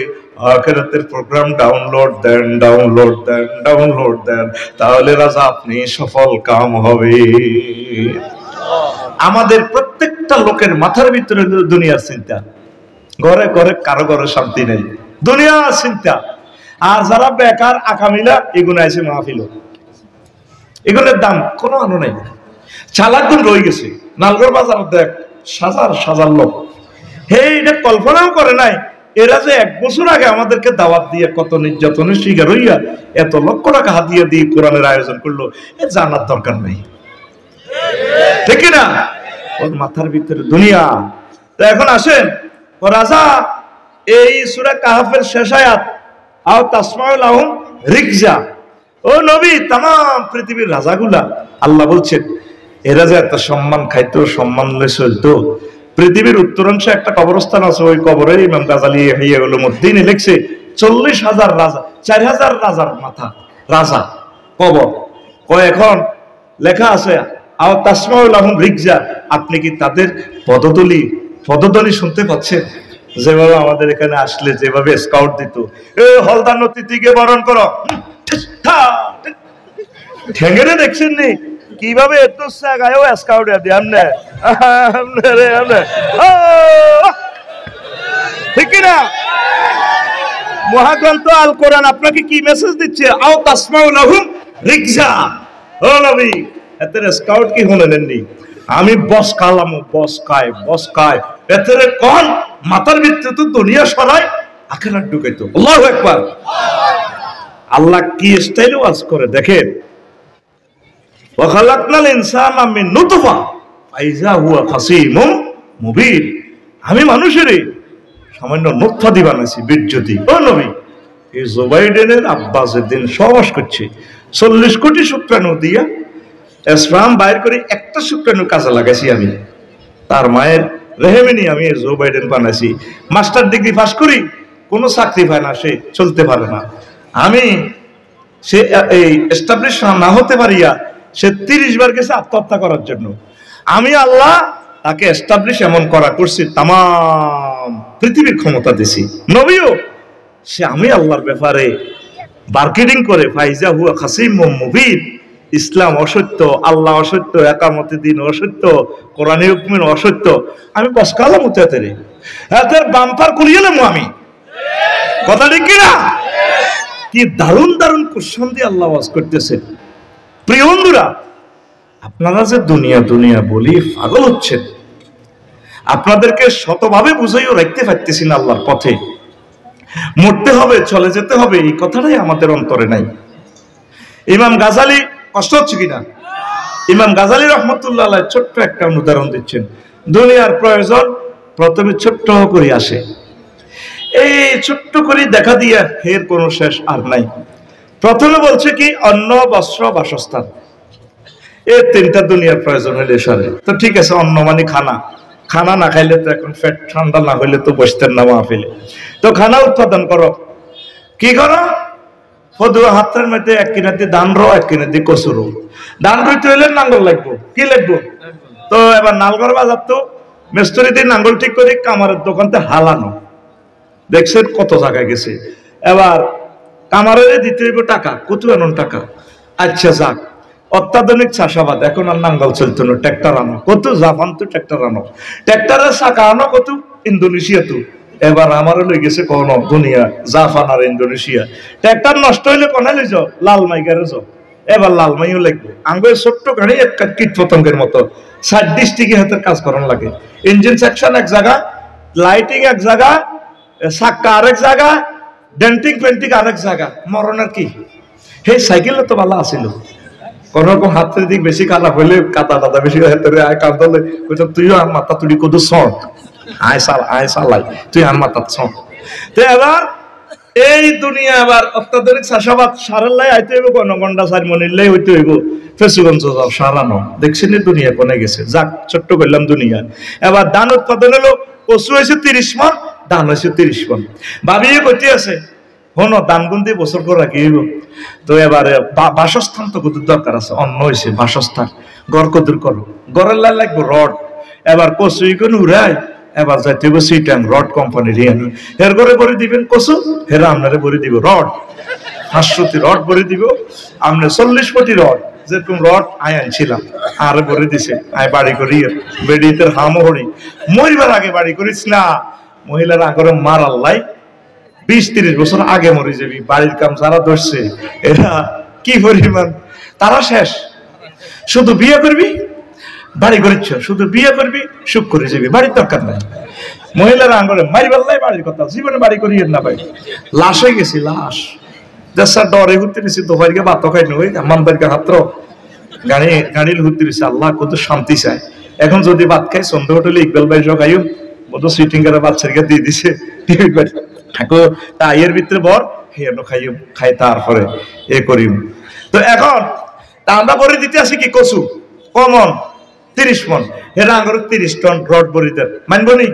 আখিরাতের প্রোগ্রাম ডাউনলোড দেন, ডাউনলোড দেন, ডাউনলোড দেন, তাহলে রাজা আপনি সফল কাম হবে। আমাদের প্রত্যেকটা লোকের মাথার ভিতরে দুনিয়ার চিন্তা, ঘরে ঘরে কারো ঘরে শান্তি নেই, দুনিয়ার চিন্তা। আর যারা বেকার আকামিলা এগুলো আছে মাহফিল, এগুলোর দাম কোনো আনো নাই। চালাকগুন রয়ে গেছে নালগড় বাজার, দেখ সাজার সাজার লোক, হে এটা কল্পনাও করে নাই এরা যে 1 বছর আগে আমাদেরকে দাওয়াত দিয়ে কত নির্যাতনের শিকার হইয়া এত লক্ষ টাকা হাতিয়ে দিয়ে কোরআনের আয়োজন করলো, এ জানার দরকার নেই, ঠিক না? ওর মাথার ভিতরে দুনিয়া। তো এখন আসেন ও রাজা, এই সূরা কাহফের শেষ আয়াত, আও তাসমাউ লাহুম রিকজা, ও নবী তাম পৃথিবীর রাজাগুলা আল্লাহ বলছেন এরা যে এত সম্মান খাইতো, সম্মান চলতো, পৃথিবীর উত্তরাংশে একটা কবরস্থান আছে, ওই কবরে ইমাম গাজালি হিয়াগুলো মধ্যে লিখছে 40,000 রাজা, 4,000 রাজার মাথা, রাজা কবর। এখন লেখা আছে আও তাসমাউ লাহুম রিকজা, আপনি কি তাদের পদধ্বনি শুনতে পাচ্ছেন? যেভাবে আমাদের এখানে আসলে যেভাবে স্কাউট দিত, হলদার অতিথিকে বরণ করো, ঠেঙ্গেরে দেখছেন নি কিভাবে এত গায়েও স্কাউট দিয়ে ঠিক না? মহাগ্রন্থ আল কোরআন আপনাকে কি মেসেজ দিচ্ছে? আও তাসমাউ লাহুম রিকজা, ও নবী এতে স্কাউট কি হলেননি? আমি বস কালাম, বস কায় এতে কোন মাথার ভিতরে তো দুনিয়া সরাই আখিরাত ঢুকাইতো। আল্লাহু আকবার। আল্লাহ কি স্টাইলে ওয়াজ করে দেখেন, ওয়া খালাকনাল ইনসানা মিন নুতফা ফাইজা হুয়া খাসীমুম মুবিন, আমি মানুষের সামান্য নুতফা দিয়ে বানাইছি, বীর্যতি। ও নবী, এই জো বাইডেনের আব্বা যেদিন সহবাস করছে 40 কোটি শুক্রাণু দিয়া স্পার্ম বাইর করে একটা শুক্রাণু কাজে লাগাইছি আমি, তার মায়ের রেহেমে নিয়ে আমি জো বাইডেন বানাইছি। মাস্টার ডিগ্রি পাস করি, কোনো চাকরি পায় না, সে চলতে পারে না, আমি সে এই এস্টাবলিশ না হতে পারিয়া সে 30 বার গেছে আত্মহত্যা করার জন্য, আমি আল্লাহ তাকে এস্টাবলিশ এমন করা করছি, তাম পৃথিবীর ক্ষমতা দিছি। নবীও সে আমি আল্লাহর ব্যাপারে মার্কেটিং করে ফাইজা হুয়া খাসীমুম মুবিন, ইসলাম অসত্য, আল্লাহ অসত্য, একামতের দিন অসত্য, কোরআন হুকুমের অসত্য, আমি বস কালাম উঠাতে রে এদের বাম্পার করিয়েলাম আমি, কথা ঠিক কিনা? কি দারুণ দারুণ কোশ্চেন দিয়ে আল্লাহ ওয়াজ করতেছে। প্রিয় বন্ধুরা, আপনারা যে দুনিয়া দুনিয়া বলি পাগল হচ্ছেন, আপনাদেরকে শতভাবে বুঝাইও রাখতে পারতেছি না আল্লাহর পথে। মরতে হবে, চলে যেতে হবে, এই কথাটাই আমাদের অন্তরে নাই। ইমাম গাজালি, কষ্ট হচ্ছে কিনা? ইমাম গাজালি রহমতুল্লাহ আলাইহ ছোট্ট একটা উদাহরণ দিচ্ছেন। দুনিয়ার প্রয়োজন প্রথমে ছোট্ট করে আসে, এই ছোট্ট করে দেখা দিয়া এর কোনো শেষ আর নাই। প্রথমে বলছে কি অন্ন, বস্ত্র, বাসস্থান, এই 3টা দুনিয়ার প্রয়োজন হইলে সারে। তো ঠিক আছে, অন্ন মানে খানা, খানা না খাইলে তো এখন পেট ঠান্ডা না হইলে তো বসতেন না মাহফিলে, তো খানা উৎপাদন করো। কি করো? পদুয়া হাতের মধ্যে 1 কিনাতে ধান রো, 1 কিনাতে কচু রো। ধান রইতে হইলে নাঙ্গল লাগবো, কি লাগবো? তো এবার নালগড় বাজার তো মেস্তরি দিয়ে নাঙ্গল ঠিক করে কামারের দোকানতে হালানো, দেখছেন কত জায়গায় গেছে। এবার কামারের দিতে হইব টাকা, কত আনন টাকা। আচ্ছা যাক, অত্যাধুনিক চাষাবাদ, এখন আর নাঙ্গল চলতো না, ট্রাক্টর আনো, কত জাপান তো ট্রাক্টর আনো, ট্রাক্টরের চাকা আনো কত ইন্দোনেশিয়া তো। এবার আমারও লই গেছে কোন দুনিয়া, জাপান আর ইন্দোনেশিয়া। ট্রাক্টর নষ্ট হইলে কোনে লই যাও? লালমাই গ্যারেজ, এবার লালমাইও লাগবে। আঙ্গুর ছোট্ট গাড়ি একটা কীট পতঙ্গের মতো 60 ডিস্ট্রিক্টে হাতের কাজ করানো লাগে। ইঞ্জিন সেকশন এক জায়গা, লাইটিং এক জায়গা, চাক্কা আরেক জায়গা, ডেন্টিং পেন্টিং আরেক জায়গা। মরণের কি? সেই সাইকেলও তো ভালো আসিল, কোন রকম হাতের দিক বেশি খারাপ হইলে কাদা টাদা বেশি হাতের আয় কাঁদলে তুইও আর মাথা তুড়ি কত সট আয় সালাই তুই আর মাথা সট। তো এবার এই দুনিয়া আবার অত্যাধুনিক চাষাবাদ সারাল্লাই আইতে হইব, গণগন্ডা 4 মনিল্লাই হইতে হইব, ফেসুগঞ্জ যাও সারানো। দেখছেন দুনিয়া কোনে গেছে। যাক, ছোট্ট করলাম দুনিয়া। এবার ধান উৎপাদন হলো কচু হয়েছে 30 মন, ধান হয়েছে 30 মন। ভাবিয়ে কইতে আছে হনো দান গুন্দি বছর করে রাখিব। তো এবারে বাসস্থান তো কত দরকার আছে, অন্য হয়েছে বাসস্থান, ঘর কদুর করো, ঘরের লাই লাগবো রড। এবার কচু ইকন উড়াই, এবার যাইতে হবে সিটাং রড কোম্পানির হের ঘরে ভরে দিবেন কচু, হেরা আপনারে ভরে দিব রড, 500টি রড ভরে দিব। আপনি 40 কোটি রড যেরকম রড আয় আনছিলাম আর ভরে দিছে, আয় বাড়ি করি বেডিতে হামো হরি মরিবার আগে বাড়ি করিস না। মহিলারা আগরে মার আল্লাহ 20-30 বছর আগে মরে যাবি। বাড়ির কাম যারা ধরছে এরা কি পরিমাণ, তারা শেষ। শুধু বিয়ে করবি, বাড়ি করিচ্ছ, শুধু বিয়ে করবি, সুখ করে যাবি, বাড়ির দরকার নাই। মহিলারা আঙ্গরে মারি পাল্লাই বাড়ির কথা, জীবনে বাড়ি করিয়ে না ভাই। লাশ হয়ে গেছি, লাশ দেশার ডরে ঘুরতে নিছি, দোপাইকে ভাত খাই নই আমানবাড়িকে হাত্র গাড়ির ঘুরতে নিছি। আল্লাহ কত শান্তি চায়। এখন যদি ভাত খাই সন্ধ্যা হোটেলে ইকবাল ভাই সব খাইম, মতো সিটিং করে বাচ্চাকে দিয়ে দিছে এর ভিতরে বর হেন খাইম, খাই তারপরে এ করিম। তো এখন তা আমরা বড়ি দিতে আসি কি কচু কমন 30 মন, হেরা আঙ্গর 30 টন রড বড়ি দেন, মানবো নি?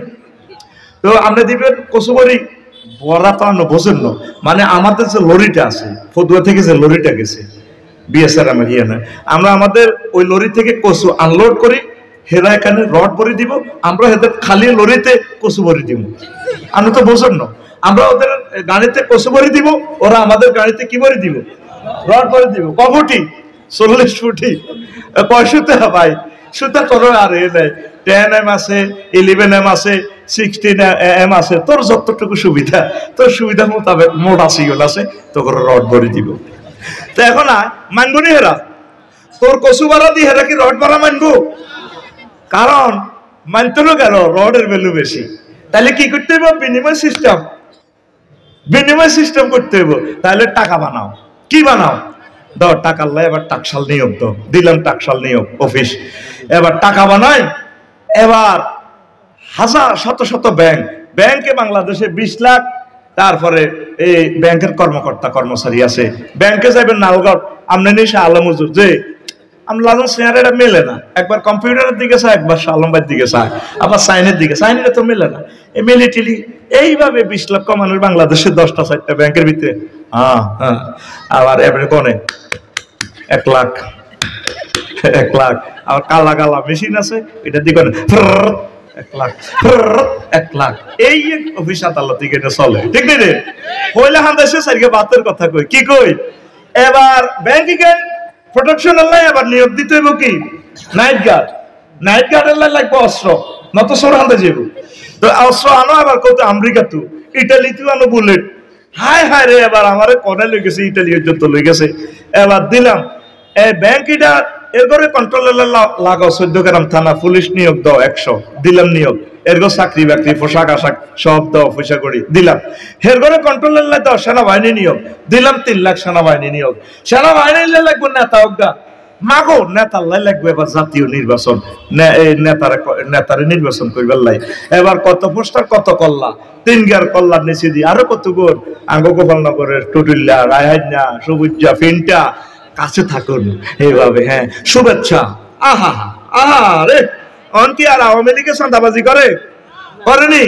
তো আমরা দিবেন কচু বড়ি বড়া তো আমরা বোঝেন না, মানে আমাদের যে লরিটা আছে ফতুয়া থেকে যে লরিটা গেছে বিএসআর আমার ইয়ে না, আমরা আমাদের ওই লরি থেকে কচু আনলোড করি, হেরা এখানে রড বড়ি দিব, আমরা এদের খালি লরিতে কচু বড়ি দিব। আমরা তো বোঝেন না, আমরা ওদের গাড়িতে কচু বড়ি দিব, ওরা আমাদের গাড়িতে কি বড়ি দিব? রড বড়ি দিব। ক ফুটি? 40 ফুটি। 65 ভাই সুতা তোর আর এ নেই, 10 আছে, 11 আছে, 16 আছে, তোর যতটুকু সুবিধা, তোর সুবিধা মোতাবেক মোট আছে আছে, তোর রড ভরে দিব। তো এখন মানবো নি হেরা? তোর কচু বাড়া দি হেরা কি রড বাড়া মানবো? কারণ মানতে গেল রডের ভ্যালু বেশি। তাহলে কি করতে হইব? বিনিময় সিস্টেম, বিনিময় সিস্টেম করতে হইব। তাহলে টাকা বানাও। কি বানাও? দাও টাকা লাই, এবার টাকশাল নিয়োগ দাও, দিলাম টাকশাল নিয়োগ অফিস। এবার টাকা বানাই, এবার হাজার শত শত ব্যাংকে বাংলাদেশে 20 লাখ, তারপরে এই ব্যাংকের কর্মকর্তা কর্মচারী আছে। ব্যাংকে যাবেন নালগড়, আপনি নিশা আলম হুজুর যে আমরা লাজন চেয়ারেরা মেলে না, একবার কম্পিউটারের দিকে চায়, একবার আলমবাইয়ের দিকে চায়, আবার সাইনের দিকে, সাইনেরা তো মেলে না, এই মিলিটারি। এইভাবে 20 লক্ষ মানুষ বাংলাদেশে 10টা 4টা ব্যাংকের ভিতরে। আবার এবারে কোনে 1 লাখ, 1 লাখ। আবার কালা কালা মেশিন আছে, এটা দিকে 1 লাখ, 1 লাখ। এই অফিস আদালত থেকে এটা চলে, ঠিক নেই রে? হইলে হান দেশে সাইকে বাতের কথা কই, কি কই? এবার ব্যাংকিং প্রোটেকশন আল্লাহ, এবার নিয়োগ দিতে হইব কি? Night guard. নাইট গার্ড আল্লাহ লাগবে অস্ত্র, নত সর হাতে যাব। তো অস্ত্র আনো, আবার কত আমেরিকা তো ইটালিতেও আনো বুলেট। হায় হায় রে, এবার আমারে কনে লই গেছে, ইটালি পর্যন্ত লই গেছে। এবার দিলাম এই ব্যাংক, এটা এর ঘরে কন্ট্রোল লাগাও 14 গ্রাম থানা, পুলিশ নিয়োগ দাও 100, দিলাম নিয়োগ। এরগো চাকরি বাকরি পোশাক আশাক সব দাও, পয়সা করি দিলাম। এর ঘরে কন্ট্রোল দাও সেনাবাহিনী নিয়োগ, দিলাম 3 লাখ সেনাবাহিনী নিয়োগ। সেনাবাহিনী লাগবে নেতা অজ্ঞা, মাগো নেতার লাই লাগবে এবার জাতীয় নির্বাচন, নেতারে নির্বাচন করবার লাই। এবার কত পোস্টার, কত কল্লা, 3 গার কল্লার নিচে দিয়ে আরো কত গোর আঙ্গ গোপালনগরের টুটুল্লা, রায়হান্না, সবুজা, ফিনটা কাছে থাকুন এইভাবে। হ্যাঁ, শুভেচ্ছা। আহা আহা রে, অনকি আর আওয়ামী লীগের চাঁদাবাজি করেনি?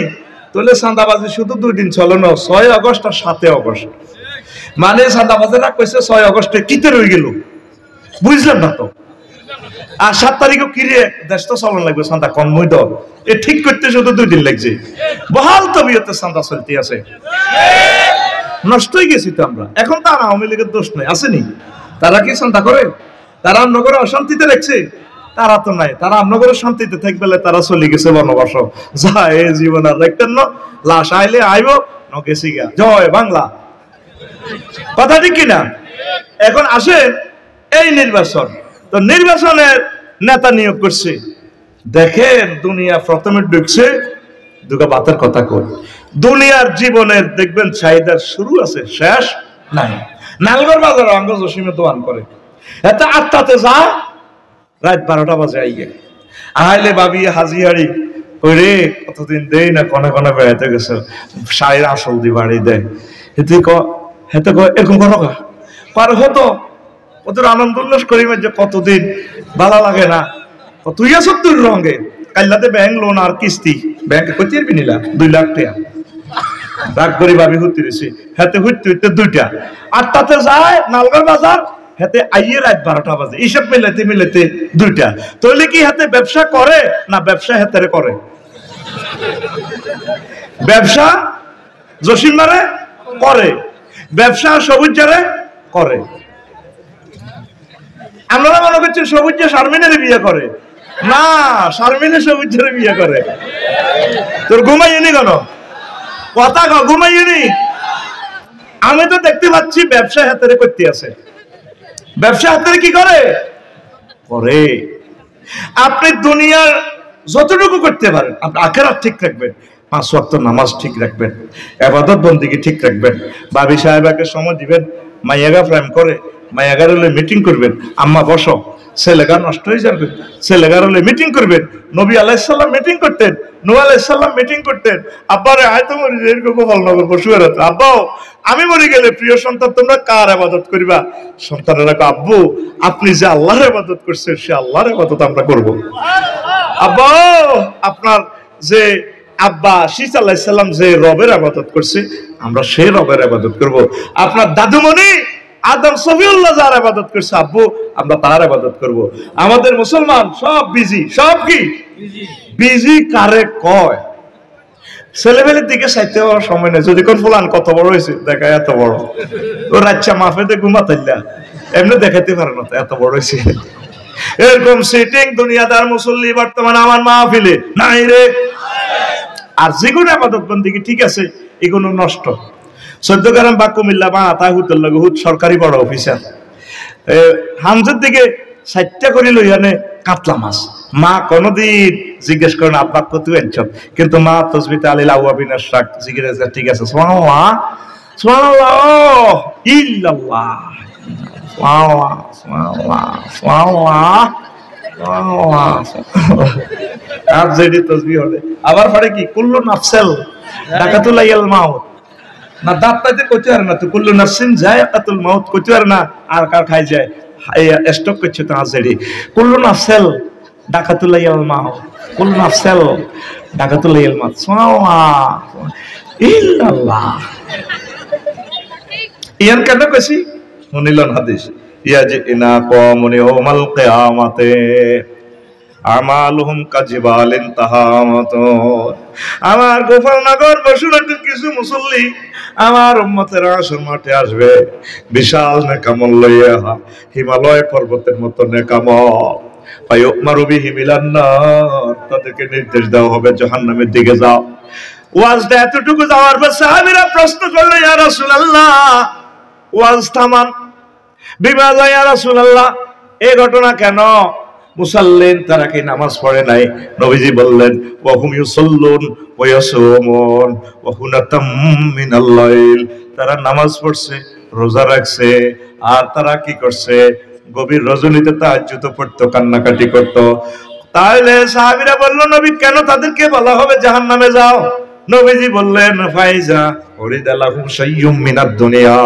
তাহলে চাঁদাবাজি শুধু 2 দিন চলো না, 6 আগস্ট আর 7 আগস্ট। মানে চাঁদাবাজিরা কইছে 6 আগস্টে কিতে রয়ে গেল, বুঝলাম না তো। আর 7 তারিখও কিরে দেশ তো চলন লাগবে, চাঁদা কমই দাও, এ ঠিক করতে শুধু 2 দিন লাগছে। বহাল তবিয়তে চাঁদা চলতে আছে, নষ্ট হয়ে গেছি তো আমরা। এখন তো আর আওয়ামী লীগের দোষ নাই, আসেনি? তারা কি চিন্তা করে? তারা আমনগরে অশান্তিতে রাখছে? তারা তো নাই, তারা আমনগরে শান্তিতে থাকবে, তারা চলে গেছে বনবাস। যা এ জীবন আর রাখতেন না, লাশ আইলে আইব, নগেছি গা। জয় বাংলা, কথা ঠিক কিনা? এখন আসেন এই নির্বাচন, তো নির্বাচনের নেতা নিয়োগ করছে। দেখেন দুনিয়া প্রথমে ঢুকছে, দুটো বাতের কথা কই, দুনিয়ার জীবনের দেখবেন চাহিদার শুরু আছে, শেষ নাই। নালগড় বাজার অঙ্গ জসিমে দোয়ান করে, এত 8টাতে যা, রাত 12টা বাজে আইয়ে আইলে ভাবি হাজিহারি ওরে কতদিন দেই না, কনে কনে বেড়াইতে গেছে, শাড়ির আসল দি বাড়ি দেয়। হেতে এরকম করো পার হতো, ওদের আনন্দ উল্লাস করি যে কতদিন ভালো লাগে না, তুই আছো তোর রঙে কাল্লাতে ব্যাংক লোন আর কিস্তি ব্যাংকে কইতে নিলা 2 লাখ টাকা রাগ করে ভাবি হতে রয়েছে হাতে হইতে হইতে 2টা 8টাতে যায় নালগড় বাজার হাতে আইয়ে রাত 12টা বাজে এইসব মিলাতে মিলাতে 2টা তাহলে কি হাতে ব্যবসা করে না ব্যবসা হাতে করে ব্যবসা জসিম মারে করে ব্যবসা সবুজ যারে করে আমরা মনে করছি সবুজ শারমিনের বিয়ে করে না শারমিনে সবুজের বিয়ে করে তোর ঘুমাইনি কেন কথা ঘুমাইনি আমি তো দেখতে পাচ্ছি ব্যবসা হাতে করতে আছে ব্যবসা হাতে কি করে করে আপনি দুনিয়ার যতটুকু করতে পারেন আপনি আখিরাত ঠিক রাখবেন 5 ওয়াক্ত নামাজ ঠিক রাখবেন ইবাদত বন্দেগী ঠিক রাখবেন ভাবি সাহেবাকে সময় দিবেন মাইয়াগা প্রেম করে মাইয়াগার হলে মিটিং করবেন আম্মা বসো ছেলেগা নষ্ট হয়ে যাবে ছেলেগার হলে মিটিং করবেন নবী আলাইহিস সালাম মিটিং করতেন নূহ আলাইহিস সালাম মিটিং করতেন আব্বারে আয়তো মরি এরকম গোপালনগর বসুয়ের আব্বাও আমি মরে গেলে প্রিয় সন্তান তোমরা কার ইবাদত করিবা সন্তানেরা আব্বু আপনি যে আল্লাহর ইবাদত করছেন সে আল্লাহর ইবাদত আমরা করব আব্বা আপনার যে আব্বা শীস আলাইহিস সালাম যে রবের ইবাদত করছে আমরা সেই রবের ইবাদত করব আপনার দাদুমণি আদম সফিউল্লাহ যার ইবাদত করছে আব্বু আমরা তার ইবাদত করব আমাদের মুসলমান সব বিজি সব কি বিজি কারে কয় ছেলেবেলের দিকে চাইতে হওয়ার সময় নেই যদি কোন ফুলান কত বড় হয়েছে দেখা এত বড় ও রাচ্চা মাফেতে ঘুমাতাইলা এমনি দেখাইতে পারে না এত বড় হয়েছে এরকম সিটিং দুনিয়াদার মুসল্লি বর্তমানে আমার মাহফিলে নাই রে আর যেগুলো ইবাদত বন্দেগী ঠিক আছে এগুলো নষ্ট 14 গ্রাম বা কুমিল্লা বা আতাহুতের লগে হুত সরকারি বড় অফিসার হামজের দিকে 60টা করে লইয়ানে কাতলা মাছ মা কোনদিন জিজ্ঞেস করেন আব্বা কত আনছেন কিন্তু মা তসবিতে আলিল আওয়াবিনার শাক জিজ্ঞেস ঠিক আছে সুবহানাল্লাহ সুবহানাল্লাহ ইল্লাল্লাহ সুবহানাল্লাহ সুবহানাল্লাহ সুবহানাল্লাহ আজ যেটি তসবিহ হবে আবার পরে কি কুল্লু নাফসাল দাকাতুলাইল মাউত না দাঁত পাইতে কইতে আর না তো কুল্লু নাফসিন যায়কাতুল মাউত কইতে আর না আর কার খাই যায় স্টক করছে তো আজেরি কুল্লু নাফসাল দাকাতুলাইল মাউত কুল্লু নাফসাল দাকাতুলাইল মাউত সুবহানাল্লাহ ইল্লাল্লাহ ইয়ান কেন কইছি শুনিলেন হাদিস ইয়াজিনা কওমুন ইয়াউমাল কিয়ামাতে আমালুহুম কাজিবালিন তাহামাত আমার গোপালনগর বসুরহাটের কিছু মুসল্লি আমার উম্মতেরা আসর মাঠে আসবে বিশাল নেকামল লইয়া হিমালয় পর্বতের মতো নেকামল ফায়ুমারু বিহি মিলান নার তাদেরকে নির্দেশ দেওয়া হবে জাহান্নামের দিকে যাও ওয়াজটা এতটুকু যাওয়ার পর সাহাবীরা প্রশ্ন করলেন ইয়া রাসূলুল্লাহ ওয়াজ থামান বিমাযা ইয়া রাসূলুল্লাহ এই ঘটনা কেন মুসাল্লিন তারা কি নামাজ পড়ে নাই নবীজি বললেন ওয়া হুম ইউসাল্লুন ওয়া ইয়াসুমুন ওয়া হুনাতাম মিনাল লাইল তারা নামাজ পড়ছে রোজা রাখছে আর তারা কি করছে গভীর রজনীতে তাহাজ্জুদ পড়তো কান্নাকাটি করত তাহলে সাহাবীরা বলল নবী কেন তাদেরকে বলা হবে জাহান্নামে যাও নবীজি বললেন ফাইজা উরিদালাহুম শাইয়ুম মিনাদ দুনিয়া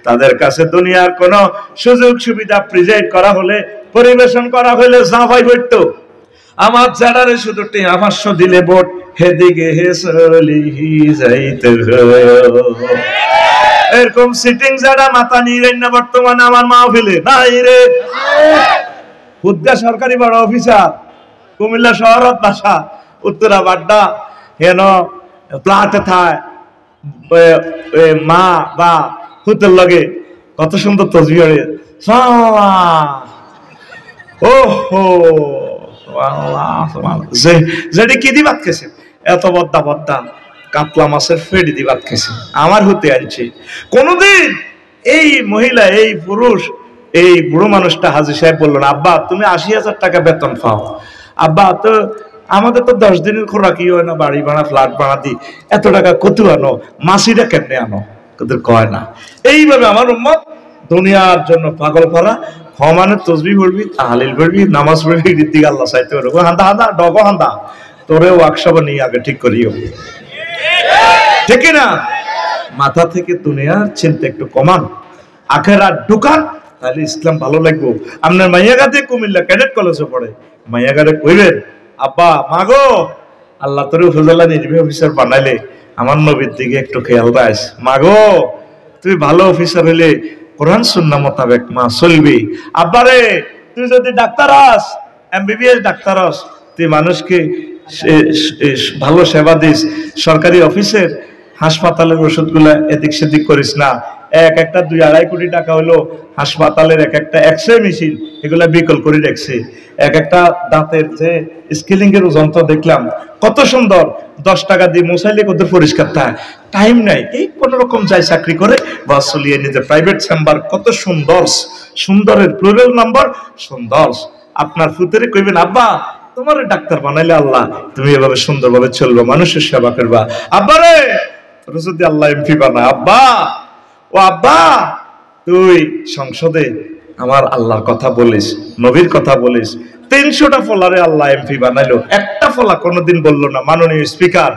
তাদের কাছে দুনিয়ার কোন সুযোগ সুবিধা প্রেজেন্ট করা হলে পরিবেশন করা হলে জাফাই করতো আমার জানারে শুধু টিয়া 500 দিলে ভোট হেদিকে হে চলিহি যাইতে এরকম সিটিং যারা মাথা নিয়ে না বর্তমানে আমার মাহফিলে নাই রে হুদ্দা সরকারি বড় অফিসার কুমিল্লা শহরত বাসা উত্তরা বাড্ডা হেন প্লাটে থায় মা বা হুতের লগে কত সুন্দর তসবিহ যেটি কি দিবাত খেছে এত বদ্দা বদ্দা কাতলা মাছের ফেডি দিবাত খেছে আমার হতে আনছে কোনদিন এই মহিলা এই পুরুষ এই বুড়ো মানুষটা হাজী সাহেব বললেন আব্বা তুমি 80,000 টাকা বেতন পাও আব্বা তো আমাদের তো 10 দিনের খোরাকি হয় না বাড়ি ভাড়া ফ্ল্যাট ভাড়া দি এত টাকা কত আনো মাসিটা কেমনে আনো তোদের কয় না এইভাবে আমার উম্মত দুনিয়ার জন্য পাগল করা হমানের তসবিহ পড়বি তাহলিল পড়বি নামাজ পড়বি দিকে আল্লাহ চাইতে পারবো হান্দা হান্দা ডগো হান্দা তোরে ওয়ার্কশপ নিয়ে আগে ঠিক করিও ঠিক না মাথা থেকে দুনিয়ার চিন্তা একটু কমান আখেরাত ঢুকান তাহলে ইসলাম ভালো লাগবো। আপনার মাইয়াগাতে কুমিল্লা ক্যাডেট কলেজে পড়ে, মাইয়াগারে কইবেন আব্বা মাগো আল্লাহ তোর উপজেলা নির্বাহী অফিসার বানাইলে আমার নবীর দিকে একটু খেয়াল রাখ। মাগো তুই ভালো অফিসার হইলে কোরআন সুন্নাহ মোতাবেক মা চলবি। আব্বারে তুই যদি ডাক্তার হস, এমবিবিএস ডাক্তার হস, তুই মানুষকে ভালো সেবা দিস, সরকারি অফিসের হাসপাতালের ওষুধগুলা এদিক সেদিক করিস না। একটা 2-2.5 কোটি টাকা হলো হাসপাতালের একটা এক্সরে মেশিন, এগুলা বিকল করে রাখছে। একটা দাঁতের যে স্কেলিং এর যন্ত্র দেখলাম কত সুন্দর, 10 টাকা দিয়ে মোছাইলে কত পরিষ্কার থাকে। টাইম নাই, এই কোন রকম যাই চাকরি করে বা চলিয়ে নিজে প্রাইভেট চেম্বার, কত সুন্দর, সুন্দরের প্লুরাল নাম্বার সুন্দর। আপনার ফুতেরে কইবেন আব্বা তোমার ডাক্তার বানাইলে আল্লাহ, তুমি এভাবে সুন্দরভাবে চলবো, মানুষের সেবা করবা। আব্বা রে যদি আল্লাহ এমপি বানায়, আব্বা ও আব্বা তুই সংসদে আমার আল্লাহর কথা বলিস, নবীর কথা বলিস। 300টা ফলারে আল্লাহ এমপি বানাইলো, একটা ফলা কোনোদিন বললো না মাননীয় স্পিকার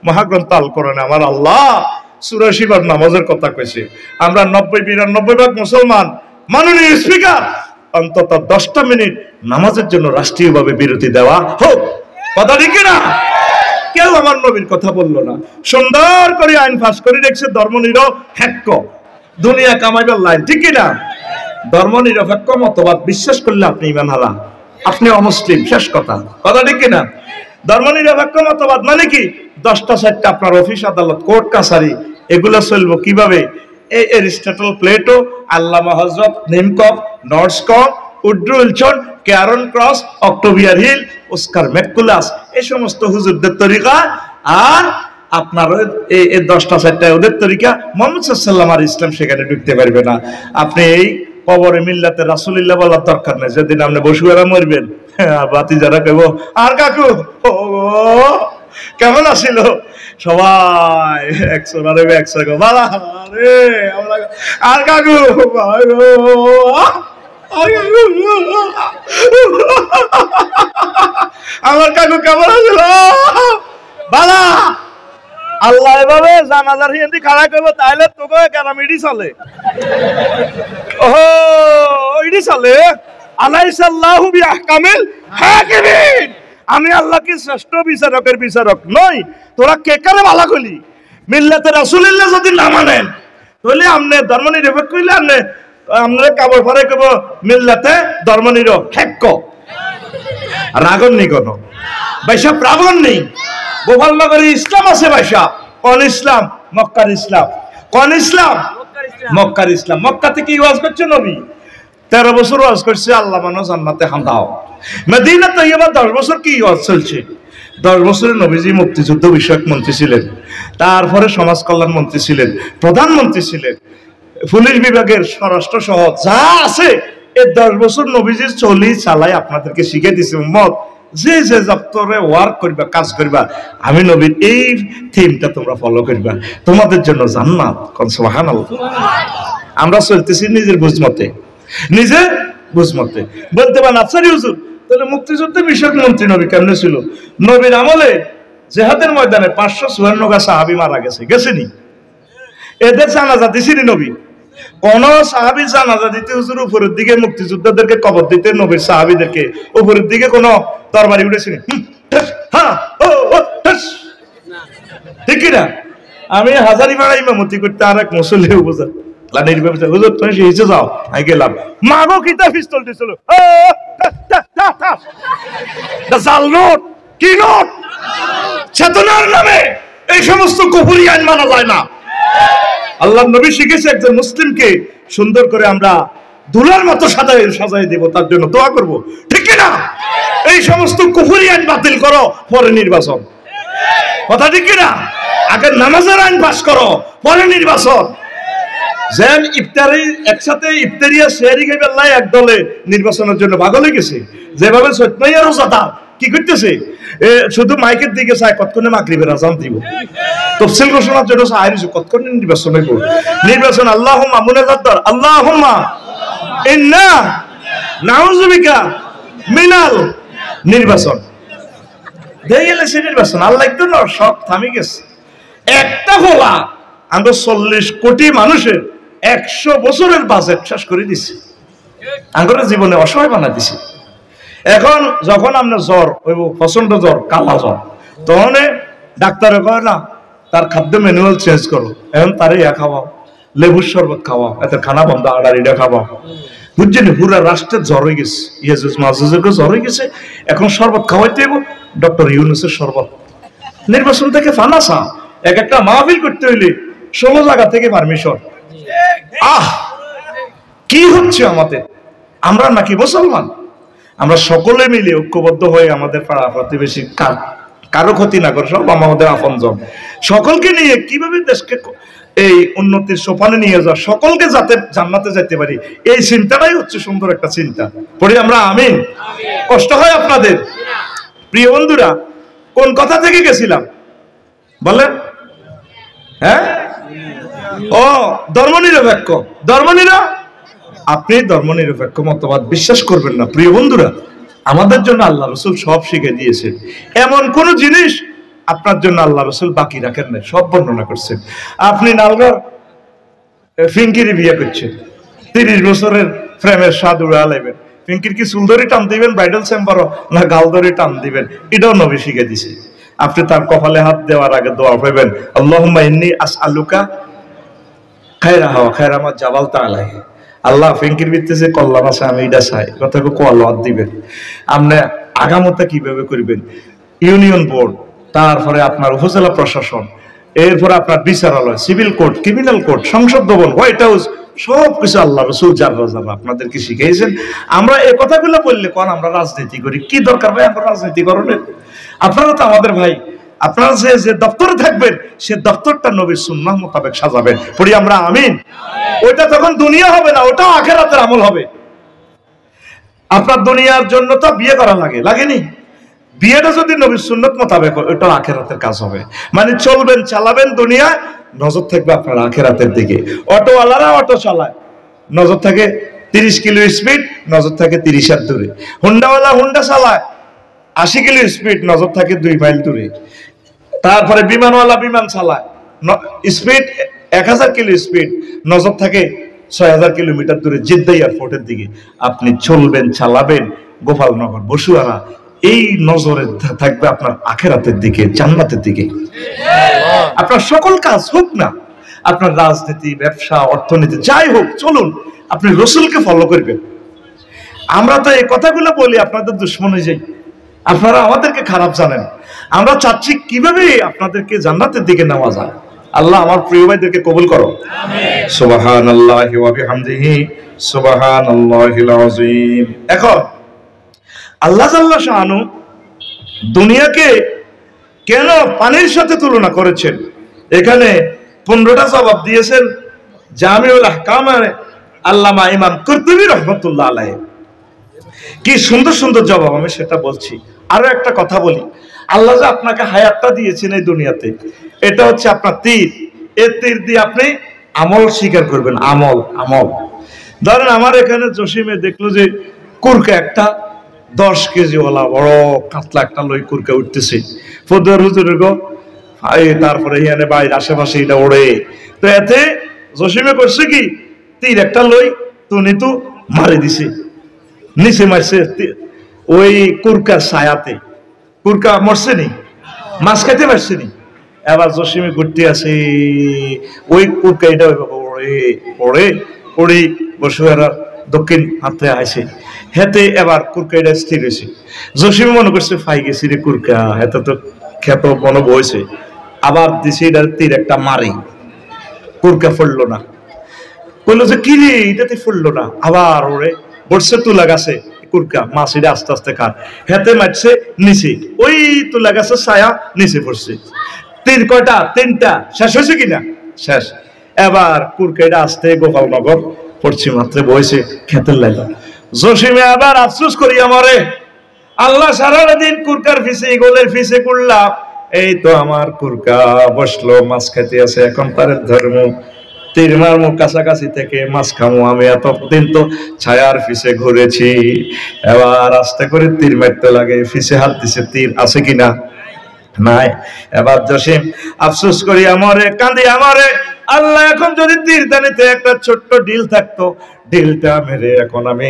মহাগ্রন্থ আল কোরআনে আমার আল্লাহ 84 বার নামাজের কথা কইছে। আমরা 90-92 ভাগ মুসলমান। মাননীয় স্পিকার অন্তত 10টা মিনিট নামাজের জন্য রাষ্ট্রীয়ভাবে বিরতি দেওয়া হোক। কথা ঠিক না? কেউ আমার নবীর কথা বললো না। সুন্দর করে আইন পাস করে দেখছে ধর্মনিরপেক্ষ দুনিয়া কামাইবার লাইন, ঠিক না? ধর্মনিরপেক্ষ মতবাদ বিশ্বাস করলে আপনি ইমান হারা, আপনি অমুসলিম, শেষ কথা। কথা ঠিক না? ধর্মনিরপেক্ষ মতবাদ মানে কি? 10টা 4টা আপনার অফিস আদালত কোর্ট কাছারি এগুলা চলবো কিভাবে? এই এরিস্টটল, প্লেটো, আল্লামা হযরত নিমকফ, নর্সকফ, উড্রো উইলসন, ক্যারন ক্রস, অক্টোভিয়ার হিল, অস্কার ম্যাকুলাস, এই সমস্ত হুজুরদের তরিকা। আর আপনার এই 10টা 4টা ওদের তরিকা। মুহাম্মদ সাল্লাল্লাহু আলাইহি ওয়াসাল্লাম আর ইসলাম সেখানে ঢুকতে পারবে না। আপনি এই কবরে মিল্লাতে রাসূলুল্লাহ বলার দরকার নেই। যেদিন আপনি বসুয়ারা মরবেন, বাতি যারা কইব আর কাকু ও কেমন আছিল সবাই 100 আরে 100 গো বালা রে আর কাকু আমার কাকু কেমন আছিল বালা। আল্লাহ এভাবে জানাজার হিন্দি খাড়া করবো তাহলে তোকে কেরাম ইডি চলে। ওহো ইডি চলে। আলাইসাল্লাহু বিআহকামিল হাকিমিন। আমি আল্লাহ কি শ্রেষ্ঠ বিচারকের বিচারক নই? তোরা কে কারে ভালো কইলি? মিল্লাতে রাসূলুল্লাহ যদি না মানেন তাহলে আমনে ধর্মনিরপেক্ষ কইলে আমনে কাবর পরে কইব মিল্লাতে ধর্মনিরপেক্ষ। রাগন নি কোন বাইসা প্রাগন নেই। গোপালনগরে ইসলাম আছে বাইসা। কোন ইসলাম? মক্কার ইসলাম। কোন ইসলাম? মক্কার ইসলাম। মক্কাতে কি ওয়াজ করছে নবী? 13 বছর ওয়াজ করছে আল্লাহ মানো জান্নাতে হামদাও। মদিনা তৈয়বা 10 বছর কি ওয়াজ চলছে। 10 বছরে নবীজি মুক্তিযুদ্ধ বিষয়ক মন্ত্রী ছিলেন, তারপরে সমাজ কল্যাণ মন্ত্রী ছিলেন, প্রধানমন্ত্রী ছিলেন, পুলিশ বিভাগের স্বরাষ্ট্র সহ যা আছে এই 10 বছর নবীজির চলি চালাই আপনাদেরকে শিখে দিছে। উম্মত যে যে দপ্তরে ওয়ার্ক করবা, কাজ করবা, আমি নবীর এই থিমটা তোমরা ফলো করবা, তোমাদের জন্য জান্নাত। কোন সুবহানাল্লাহ। আমরা চলতেছি নিজের বুঝমতে, নিজের বুঝমতে। বলতে পারেন আচ্ছা হুজুর তাহলে মুক্তিযুদ্ধ বিষয়ক মন্ত্রী নবী কেমনে ছিল? নবীর আমলে জিহাদের ময়দানে 554 গা সাহাবী মারা গেছে, গেছেনি? এদের জানাজা দিছেনি নবী? কোন সাহাবী জানাজা দিতে হুজুর উপরের দিকে মুক্তিযোদ্ধাদেরকে কবর দিতে নবীর সাহাবীদেরকে উপরের দিকে কোন তরবারি উঠেছিনি? হ্যাঁ ঠিক না? আমি হাজারিপাড়া ইমামতি করতে আর এক মুসল্লি বুঝা হুজুর তুমি হিসে যাও, আমি গেলাম। মাগো কিতা পিস্তল দিছিল, জাল নোট, কি নোট? চেতনার নামে এই সমস্ত কুফরি আইন মানা যায় না। আল্লাহর নবী শিখেছে একজন মুসলিমকে সুন্দর করে আমরা দুলার মতো সাজাই দেব, তার জন্য দোয়া করব, ঠিক না? এই সমস্ত কুফরি আইন বাতিল করো, পরে নির্বাচন। কথা ঠিক না? আগে নামাজের আইন পাস করো, পরে নির্বাচন। যেন ইফতারি একসাথে ইফতারিয়া শেয়ারি খাইবে আল্লাহ এক দলে নির্বাচনের জন্য পাগল হয়ে গেছে। যেভাবে সত্যমাইয়া রোজাদার কি করতেছে, শুধু মাইকের দিকে চায় কতক্ষণে মাগরিবের আযান দিব, তফসিল ঘোষণার জন্য চায় কতক্ষণে নির্বাচন হইব। নির্বাচন আল্লাহুম্মা মুনাজাদ্দার আল্লাহুম্মা ইন্না নাউযু বিকা মিনাল নির্বাচন দেই গেলে সে নির্বাচন আল্লাহ একটু না সব থামি গেছে। একটা বলা আমরা 40 কোটি মানুষের 100 বছরের বাজেট শেষ করে দিছি। আঙ্গুর জীবনে অসহায় বানা দিছে। এখন যখন আপনার জ্বর হইব, প্রচন্ড জ্বর, কালা জ্বর, তখন ডাক্তারে কয় না তার খাদ্য ম্যানুয়াল চেঞ্জ করো, এখন তারে ইয়া খাওয়াও, লেবুর শরবত খাওয়াও, এতে খানা বন্ধ, আড়ারিটা খাওয়াও। বুঝছেন, পুরা রাষ্ট্রের জ্বর হয়ে গেছে, ইয়াজুজ মাজুজের জ্বর হয়ে গেছে। এখন শরবত খাওয়াইতে হইব, ডক্টর ইউনুসের শরবত। নির্বাচন থেকে ফানাসা, এক একটা মাহফিল করতে হইলে 16 জায়গা থেকে পারমিশন। কি হচ্ছে আমাদের? আমরা নাকি মুসলমান? আমরা সকলে মিলে ঐক্যবদ্ধ হয়ে আমাদের পাড়া প্রতিবেশী কারো ক্ষতি না করে, সব আমাদের আপনজন, সকলকে নিয়ে কিভাবে দেশকে এই উন্নতির সোপানে নিয়ে যাওয়া, সকলকে যাতে জান্নাতে যেতে পারি, এই চিন্তাটাই হচ্ছে সুন্দর একটা চিন্তা। পড়ি আমরা আমিন। কষ্ট হয় আপনাদের? প্রিয় বন্ধুরা, কোন কথা থেকে গেছিলাম বলেন? হ্যাঁ, ও ধর্মনিরপেক্ষ। আপনি ধর্মনিরপেক্ষ মতবাদ বিশ্বাস করবেন না। প্রিয় বন্ধুরা, আমাদের জন্য আল্লাহ রসুল সব শিখে দিয়েছেন। এমন কোন জিনিস আপনার জন্য আল্লাহ রসুল বাকি রাখেন না, সব বর্ণনা করছেন। আপনি নালগার ফিঙ্কিরি বিয়ে করছেন, 30 বছরের প্রেমের স্বাদ উড়া লাইবেন। ফিঙ্কির কি চুলদরি টান দিবেন ব্রাইডাল চেম্বারও, না গালদরি টান দিবেন? এটাও নবী শিখে দিছে। আপনি তার কপালে হাত দেওয়ার আগে দোয়া পাইবেন, আল্লাহুম্মা ইন্নী আসআলুকা খায়রাহা ওয়া খায়রা মা জাবালতা আলাইহি। আল্লাহ ফিঙ্কির ভিত্তিতে কল্যাণ আছে, আমি এটা চাই, কথাকে কল্যাণ দিবেন। আপনি আগামতা কিভাবে করবেন? ইউনিয়ন বোর্ড, তারপরে আপনার উপজেলা প্রশাসন, এরপরে আপনার বিচারালয়, সিভিল কোর্ট, ক্রিমিনাল কোর্ট, সংসদ ভবন, হোয়াইট হাউস, সবকিছু আল্লাহ রসুল যারা আপনাদেরকে শিখিয়েছেন। আমরা এই কথাগুলো বললে কোন আমরা রাজনীতি করি? কি দরকার ভাই আমরা রাজনীতি করেন? আপনারা তো আমাদের ভাই। আপনারা যে দপ্তরে থাকবেন, সে দপ্তরটা নবীর সুন্নাহ মোতাবেক সাজাবেন। পড়ি আমরা আমিন। ওইটা তখন দুনিয়া হবে না, ওটাও আখিরাতের আমল হবে। আপনার দুনিয়ার জন্য তো বিয়ে করা লাগেনি? বিয়েটা যদি নবীর সুন্নত মোতাবেক হয়, ওটাও আখিরাতের কাজ হবে। মানে চলবেন, চালাবেন দুনিয়া, নজর থাকবে আপনার আখিরাতের দিকে। অটোওয়ালারা অটো চালায়, নজর থাকে 30 কিলো স্পিড, নজর থাকে 30 দূরে। হুন্ডাওয়ালা হুন্ডা চালায় 80 কিলো স্পিড, নজর থাকে 2 মাইল দূরে। তারপরে বিমানওয়ালা বিমান চালায় স্পিড 1000 কিলো স্পিড, নজর থাকে 6000 কিলোমিটার দূরে, জিদ্দা এয়ারপোর্টের দিকে। আপনি চলবেন, চালাবেন গোপালনগর, বসুয়ারা, এই নজরে থাকবে আপনার আখিরাতের দিকে, জান্নাতের দিকে। আপনার সকল কাজ হোক না, আপনার রাজনীতি, ব্যবসা, অর্থনীতি, যাই হোক, চলুন আপনি রসুলকে ফলো করবেন। আমরা তো এই কথাগুলো বলি আপনাদের দুশ্মন হয়ে যাই, আপনারা আমাদেরকে খারাপ জানেন। আমরা চাচ্ছি কিভাবে আপনাদেরকে জান্নাতের দিকে নেওয়া যায়। আল্লাহ আমার প্রিয় ভাইদেরকে কবুল করো। সুবহানাল্লাহি ওয়া বিহামদিহি সুবহানাল্লাহিল আযীম। এখন আল্লাহ জাল্লা শাআনু দুনিয়াকে কেন পানির সাথে তুলনা করেছেন, এখানে 15টা জবাব দিয়েছেন জামিউল আহকামের আল্লামা ইমাম কুরতুবী রাহমাতুল্লাহ আলাইহি। কি সুন্দর সুন্দর জবাব, আমি সেটা বলছি। আরো একটা কথা বলি, আল্লাহ যে আপনাকে হায়াতটা দিয়েছেন এই দুনিয়াতে, এটা হচ্ছে আপনার তীর। এই তীর দিয়ে আপনি আমল স্বীকার করবেন। আমল আমল ধরেন আমার এখানে জসিমে দেখলো যে কুরকা একটা 10 কেজি ওলা বড় কাতলা একটা লই কুরকা উঠতেছে, ফদর হুজুরের গো তারপরে এখানে বাইরে আশেপাশে এটা ওড়ে। তো এতে জসিমে করছে কি, তীর একটা লই তো মারি দিছে, নিচে মারছে ওই কুরকার ছায়াতে। কুরকা মরছে নি, মাছ খাইতে পারছে নি। এবার জসিমে ঘুরতে আছে, ওই কুরকা এটা ওড়ে ওড়ে ওড়ে বসুয়ারার দক্ষিণ হাতে আসে, হেতে এবার কুরকা এটা স্থির হয়েছে। জসিমে মনে করছে ফাই গেছি রে কুরকা, হেতে তো ক্ষেত মনে বইছে। আবার দিছে এটার তীর একটা মারি, কুরকা ফুললো না। বললো যে কি রে, এটাতে ফুললো না। আবার ওরে বসছে তুলা গাছে কুরকা, মাছ এটা আস্তে আস্তে খান, হেতে মারছে নিচে, ওই তুলা গাছের ছায়া নিচে পড়ছে। তীর কয়টা? 3টা। শেষ হয়েছে কিনা? শেষ। এবার কুরকা এটা আসতে গোপালনগর পশ্চিম মাত্রে বইছে খেতের লাইল। জসিমে আবার আফসোস করি আমারে, আল্লাহ সারাদিন কুরকার ফিসে গোলের ফিসে করলাম, এই তো আমার কুরকা বসলো মাছ খেতে আছে, এখন তার ধর্ম তীর মারমো কাছাকাছি থেকে মাছ খামো। আমি এতদিন তো ছায়ার ফিসে ঘুরেছি, এবার আস্তে করে তীর মারতে লাগে, ফিসে হাত দিছে, তীর আছে কিনা? নাই। এবার জসিম আফসোস করি আমারে, কান্দি আমারে, আল্লাহ এখন যদি তীরদানিতে একটা ছোট্ট ডিল থাকতো, ডিলটা মেরে এখন আমি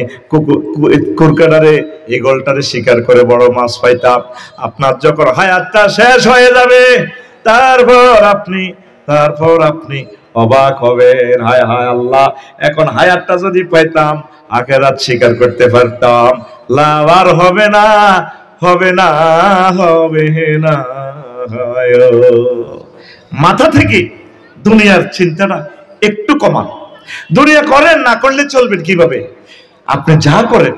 কুরকাটারে ইগলটারে শিকার করে বড় মাছ পাইতাম। আপনার যখন হায়াতটা শেষ হয়ে যাবে তারপর আপনি অবাক হবেন, হায় হায় আল্লাহ, এখন হায়াতটা যদি পাইতাম আখিরাত স্বীকার করতে পারতাম। লাভ আর হবে না, হবে না, হবে না। মাথা থেকে দুনিয়ার চিন্তাটা একটু কমান। দুনিয়া করেন, না করলে চলবেন কিভাবে? আপনি যা করেন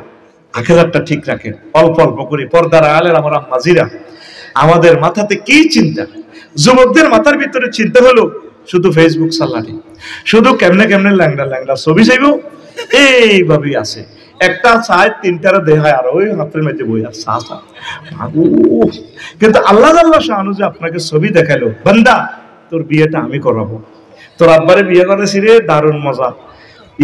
আখিরাতটা ঠিক রাখেন। অল্প অল্প করে পর্দার আড়ালের আমার আম্মাজিরা, আমাদের মাথাতে কি চিন্তা? যুবকদের মাথার ভিতরে চিন্তা হলো শুধু ফেসবুক চালানি, শুধু কেমনে কেমনে ল্যাংড়া ল্যাংড়া ছবি চাইব, এইভাবেই আছে। একটা চায় তিনটারে দেখায় আর ওই হাতের মধ্যে বই আর কিন্তু আল্লাহ আল্লাহ শাহানু যে আপনাকে ছবি দেখাইলো, বান্দা তোর বিয়েটা আমি করাবো, তোর আব্বারে বিয়ে করেছি রে, দারুণ মজা।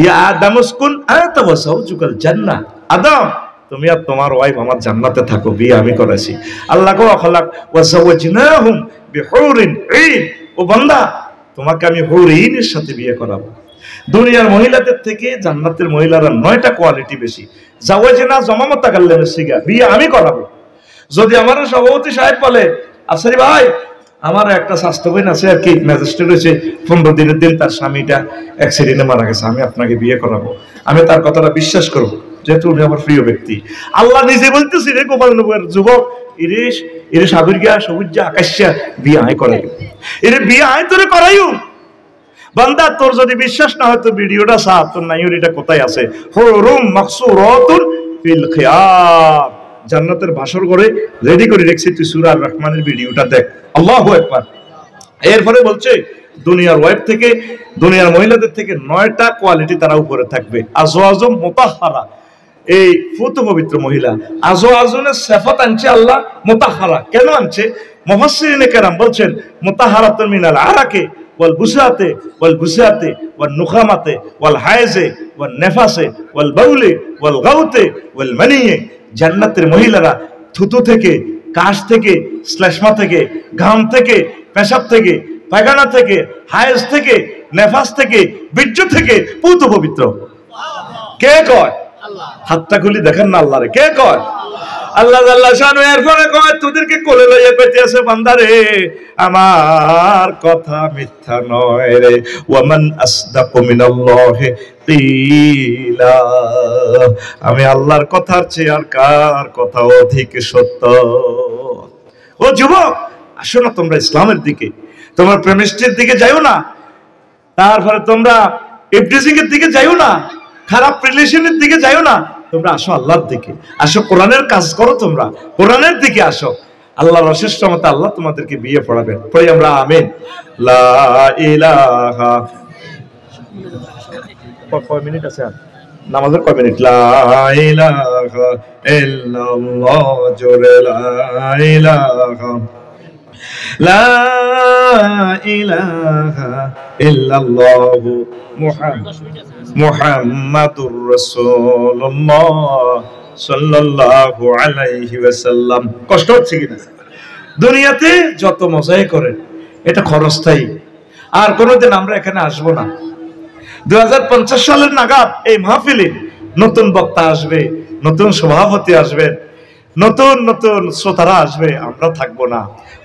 ইয়া আদম উসকুন আনতা ওয়া যাওজুকাল জান্নাহ, আদম তুমি আর তোমার ওয়াইফ আমার জান্নাতে থাকো, বিয়ে আমি করেছি। আল্লাহ কো খালাক ওয়া যাওয়াজনাহুম বিহুরিন ঈন, ও বান্দা তোমাকে আমি হুরিনের সাথে বিয়ে করাবো। দুনিয়ার মহিলাদের থেকে জান্নাতের মহিলারা 9টা কোয়ালিটি বেশি। যাওয়াজনা জমামতা কাল্লামের সিগা, বিয়ে আমি করাবো। যদি আমার সভাপতি সাহেব বলে আফসারি ভাই আমার একটা স্বাস্থ্য বোন আছে আর কি, ম্যাজিস্ট্রেট হয়েছে, 15 দিনের দিন তার স্বামীটা অ্যাক্সিডেন্টে মারা গেছে, আমি আপনাকে বিয়ে করাবো, আমি তার কথাটা বিশ্বাস করবো, যেহেতু উনি আমার প্রিয় ব্যক্তি। আল্লাহ নিজে বলতেছি রে গোপাল নগর যুবক, ইরিশ ইরিশ সাগরিকা সবুজা আকাশা বিয়ে আয় করাই, এর বিয়ে আয় তোরে করাইও। বান্দা তোর যদি বিশ্বাস না হয় তো ভিডিওটা সাথ, তোর নাইরিটা কোথায় আছে? হুরুম মাকসুরাতুন ফিল খিয়াম, জান্নাতের বাসর ঘরে রেডি করে রেখেছি, তুই সূরা আর রহমানের ভিডিওটা দেখ। আল্লাহু আকবার। এরপরে বলছে দুনিয়ার ওয়াইফ থেকে, দুনিয়ার মহিলাদের থেকে 9টা কোয়ালিটি তারা উপরে থাকবে। আজওয়াজুম মুতাহহারা, এই ফুত পবিত্র মহিলা। আজওয়াজুনের সিফাত আনছে আল্লাহ মুতাহহারা, কেন আনছে? মুফাসসিরিনে কেরাম বলছেন মুতাহহারাতুন মিনাল আরাকে ওয়াল বুসাতে ওয়াল গুসাতে ওয়াল নুখামাতে ওয়াল হায়জে ওয়াল নেফাসে ওয়াল বাউলে ওয়াল গাউতে ওয়াল মানিয়ে। জান্নাতের মহিলারা থুতু থেকে, কাশ থেকে, শ্লেষ্মা থেকে, ঘাম থেকে, পেশাব থেকে, পায়খানা থেকে, হায়েজ থেকে, নেফাস থেকে, বীর্য থেকে পুত পবিত্র। কে কয়? হাতটা খুলি দেখেন না আল্লাহরে, কে কয়? আল্লাহ আল্লাহ শানু। এরপরে কয় তোদেরকে কোলে লইয়া পেতে আছে বান্দারে, আমার কথা মিথ্যা নয় রে। ওয়ামান আসদাকু মিনাল্লাহি কিলা, আমি আল্লাহর কথার চেয়ে আর কার কথা অধিক সত্য? ও যুবক আসো না তোমরা ইসলামের দিকে, তোমরা প্রেমিস্টের দিকে যাইও না, তারপরে তোমরা ইফটিজিং এর দিকে যাইও না, খারাপ রিলেশনের দিকে যাইও না, তোমরা আসো আল্লাহর দিকে, আসো কোরআনের কাজ করো, তোমরা কোরআনের দিকে আসো। আল্লাহর অশেষ রহমতে আল্লাহ তোমাদেরকে বিয়ে পড়াবেন। পড়ি আমরা আমিন। লা ইলাহা, কয় মিনিট আছে আর নামাজের কয় মিনিট? লা ইলাহা ইল্লাল্লাহ, জোরে লা ইলাহা, লা ইলাহা ইল্লাল্লাহু মুহাম্মাদুর রাসূলুল্লাহ সাল্লাল্লাহু আলাইহি ওয়াসাল্লাম। কষ্ট হচ্ছে কিনা? দুনিয়াতে যত মজাই করেন এটা ক্ষণস্থায়ী, আর কোনোদিন আমরা এখানে আসবো না। 2050 সালের নাগাদ এই মাহফিলে নতুন বক্তা আসবে, নতুন সভাপতি আসবেন, নতুন নতুন শ্রোতারা আসবে, আমরা থাকবো না।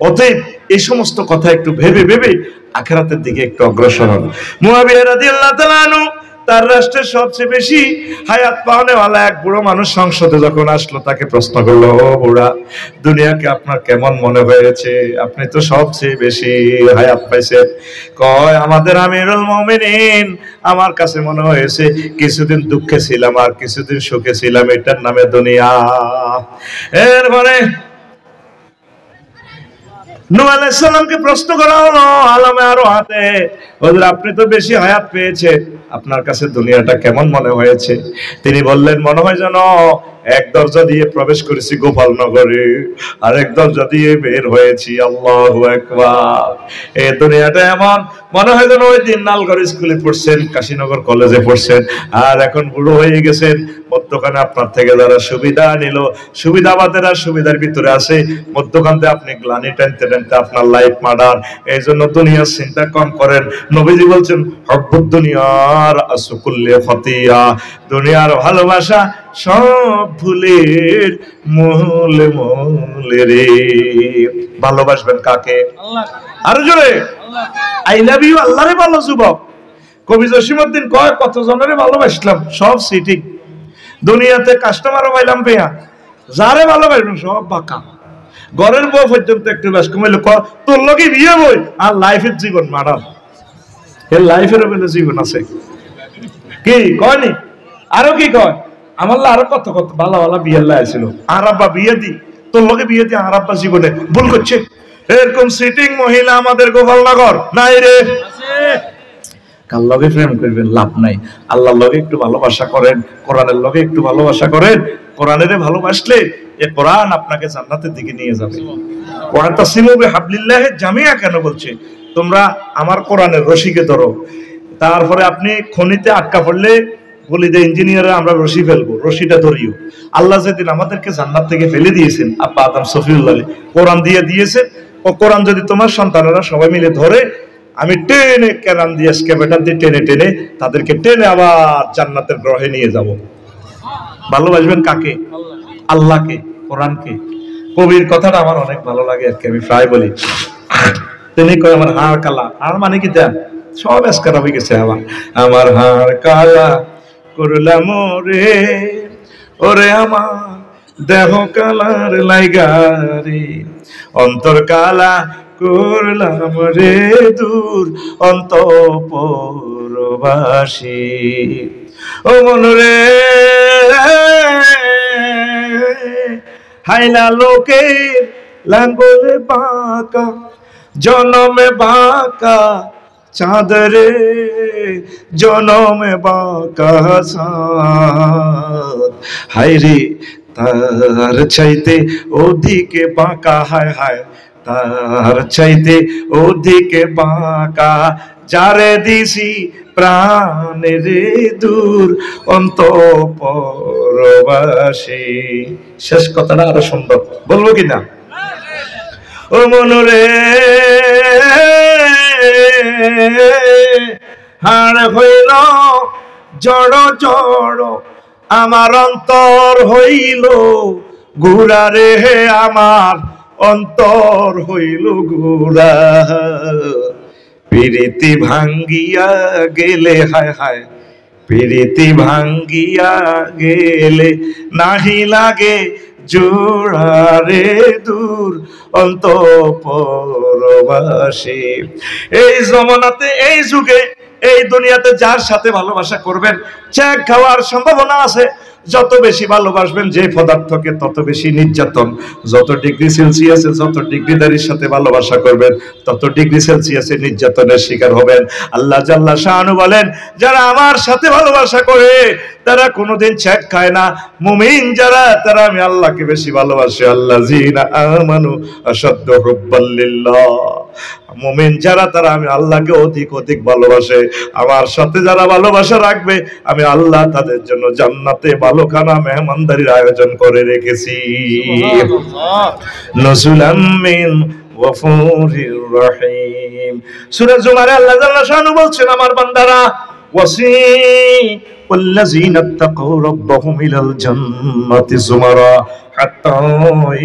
অতএব এই সমস্ত কথা একটু ভেবে ভেবে আখিরাতের দিকে একটু অগ্রসর হন। মুআবিয়া রাদিয়াল্লাহু তাআলা আনহু তার রাষ্ট্রের সবচেয়ে বেশি হায়াত পাওয়ানেওয়ালা এক বুড়ো মানুষ সংসদে যখন আসলো, তাকে প্রশ্ন করলো, ও বুড়া, দুনিয়াকে আপনার কেমন মনে হয়েছে? আপনি তো সবচেয়ে বেশি হায়াত পাইছেন। কয়, আমাদের আমিরুল মুমিনিন, আমার কাছে মনে হয়েছে কিছুদিন দুঃখে ছিলাম আর কিছুদিন সুখে ছিলাম, এটার নামে দুনিয়া। এরপরে নূহ আলাইহিস সালামকে প্রশ্ন করা হলো আলামে আরো হাতে, হুজুর আপনি তো বেশি হায়াত পেয়েছেন, আপনার কাছে দুনিয়াটা কেমন মনে হয়েছে? তিনি বললেন, মনে হয় যেন এক দরজা দিয়ে প্রবেশ করেছি গোপালনগরে, আর এক দরজা দিয়ে বের হয়েছি। আল্লাহু আকবার। এই দুনিয়াটা এমন মনে হয় যেন ওই দিন নালগড় স্কুলে পড়ছেন, কাশীনগর কলেজে পড়ছেন, আর এখন বুড়ো হয়ে গেছেন। মধ্যখানে আপনার থেকে যারা সুবিধা নিল, সুবিধাবাদেরা সুবিধার ভিতরে আছে, মধ্যখানতে আপনি গ্লানি টানতে টানতে আপনার লাইফ মার্ডার। এই জন্য দুনিয়ার চিন্তা কম করেন। নবীজি বলছেন, হব্বুদ দুনিয়ার আসকুল্লে খতিয়া, দুনিয়ার ভালোবাসা সব ভুলের মূল মূল রে। ভালোবাসবেন কাকে? আরো জোরে, আই লাভ ইউ আল্লাহরে ভালো। যুবক কবি জসিমউদ্দিন কয়, কত জনের ভালোবাসলাম, সব সিটিং। দুনিয়াতে কাস্টমারও পাইলাম পেয়া, যারে ভালোবাসবেন সব বাঁকা। ঘরের বউ পর্যন্ত একটু বেশ কমাইলে তোর লগে বিয়ে বই, আর লাইফের জীবন মারার, এর লাইফের বেলা জীবন আছে কি কয়নি? আরো কি কয়, আমার আরো কত কত ভালো ভালো বিয়ে ছিল, আর আব্বা বিয়ে দি, তোর লগে বিয়ে দি, আর আব্বা জীবনে ভুল করছে। এরকম সিটিং মহিলা আমাদের গোপালনগর নাই রে। কার লগে প্রেম করবেন, লাভ নাই। আল্লাহর লগে একটু ভালোবাসা করেন, কোরআনের লগে একটু ভালোবাসা করেন। কোরআনের ভালোবাসলে এ কোরআন আপনাকে জান্নাতের দিকে নিয়ে যাবে। ওয়াতাসিমু বিহাবলিল্লাহি জামিআ কেন বলছে? তোমরা আমার কোরআনের রশিকে ধরো। তারপরে আপনি খনিতে আটকা পড়লে বলি যে ইঞ্জিনিয়াররা আমরা রশি ফেলবো, রশিটা ধরিও। আল্লাহ যেদিন আমাদেরকে জান্নাত থেকে ফেলে দিয়েছেন, আব্বা আদম সফিউল্লাহ কোরআন দিয়ে দিয়েছেন, ও কোরআন যদি তোমার সন্তানেরা সবাই মিলে ধরে, আমি টেনে কেরান দিয়ে স্কেভেটার দিয়ে টেনে টেনে তাদেরকে টেনে আবার জান্নাতের গ্রহে নিয়ে যাব। ভালোবাসবেন কাকে? আল্লাহকে, কোরআনকে। কবির কথাটা আমার অনেক ভালো লাগে আর কি, আমি প্রায় বলি। তিনি কয়, আমার হাড় কালা। হাড় মানে কি? তা সব এসকারা হয়ে গেছে। আমার হাড় কালা করলাম রে, ওরে আমার দেহ কালার লাইগারে, অন্তর কালা করলাম রে দূর অন্তঃপুরবাসী। ও মনরে হাইলা লোকে লাঙ্গলে বাঁকা, জনমে বাঁকা চাঁদরে, জনমে বাঁকা চাঁদ। হায়রে তার চাইতে ওদিকে বাঁকা, হায় হায় তার চাইতে ওদিকে বাঁকা, যারে দিছি প্রাণের দূর অন্তঃপুরবাসী। শেষ কথাটা আরো সুন্দর, বলবো কিনা? ও মনরে হাড় হইল জড় জড়, আমার অন্তর হইল গুড়া রে, আমার অন্তর হইল গুড়া। প্রীতি ভাঙ্গিয়া গেলে, হায় হায় প্রীতি ভাঙ্গিয়া গেলে, নাহি লাগে জোড়া রে দূর অন্তঃপুরবাসী। এই জমানাতে, এই যুগে, এই দুনিয়াতে যার সাথে ভালোবাসা করবেন, চেক খাওয়ার সম্ভাবনা আছে। যত বেশি ভালোবাসবেন যে পদার্থকে, তত বেশি নির্যাতন। যত ডিগ্রি সেলসিয়াসে, যত ডিগ্রিদারির সাথে ভালোবাসা করবেন, তত ডিগ্রি সেলসিয়াসে নির্যাতনের শিকার হবেন। আল্লাহ জাল্লা শাআনু বলেন, যারা আমার সাথে ভালোবাসা করে তারা কোনোদিন চেক খায় না। মুমিন যারা, তারা আমি আল্লাহকে বেশি ভালোবাসে। আল্লাযীনা আমানু আশাদ্দু হুব্বাল লিল্লাহ। মুমিন যারা, তারা আমি আল্লাহকে অধিক অধিক ভালোবাসে। আমার সাথে যারা ভালোবাসা রাখবে, আমি আল্লাহ তাদের জন্য জান্নাতে ভালোখানা মেহমানদারির আয়োজন করে রেখেছি। নজুলাম মিন গফুরির রহিম। সূরা জুমারে আল্লাহ জাল্লা শানু বলছেন, আমার বান্দারা, ওয়াসিকাল্লাযীনা ইত্তাকাউ রাব্বাহুম ইলাল জান্নাতি যুমারা হাত্তা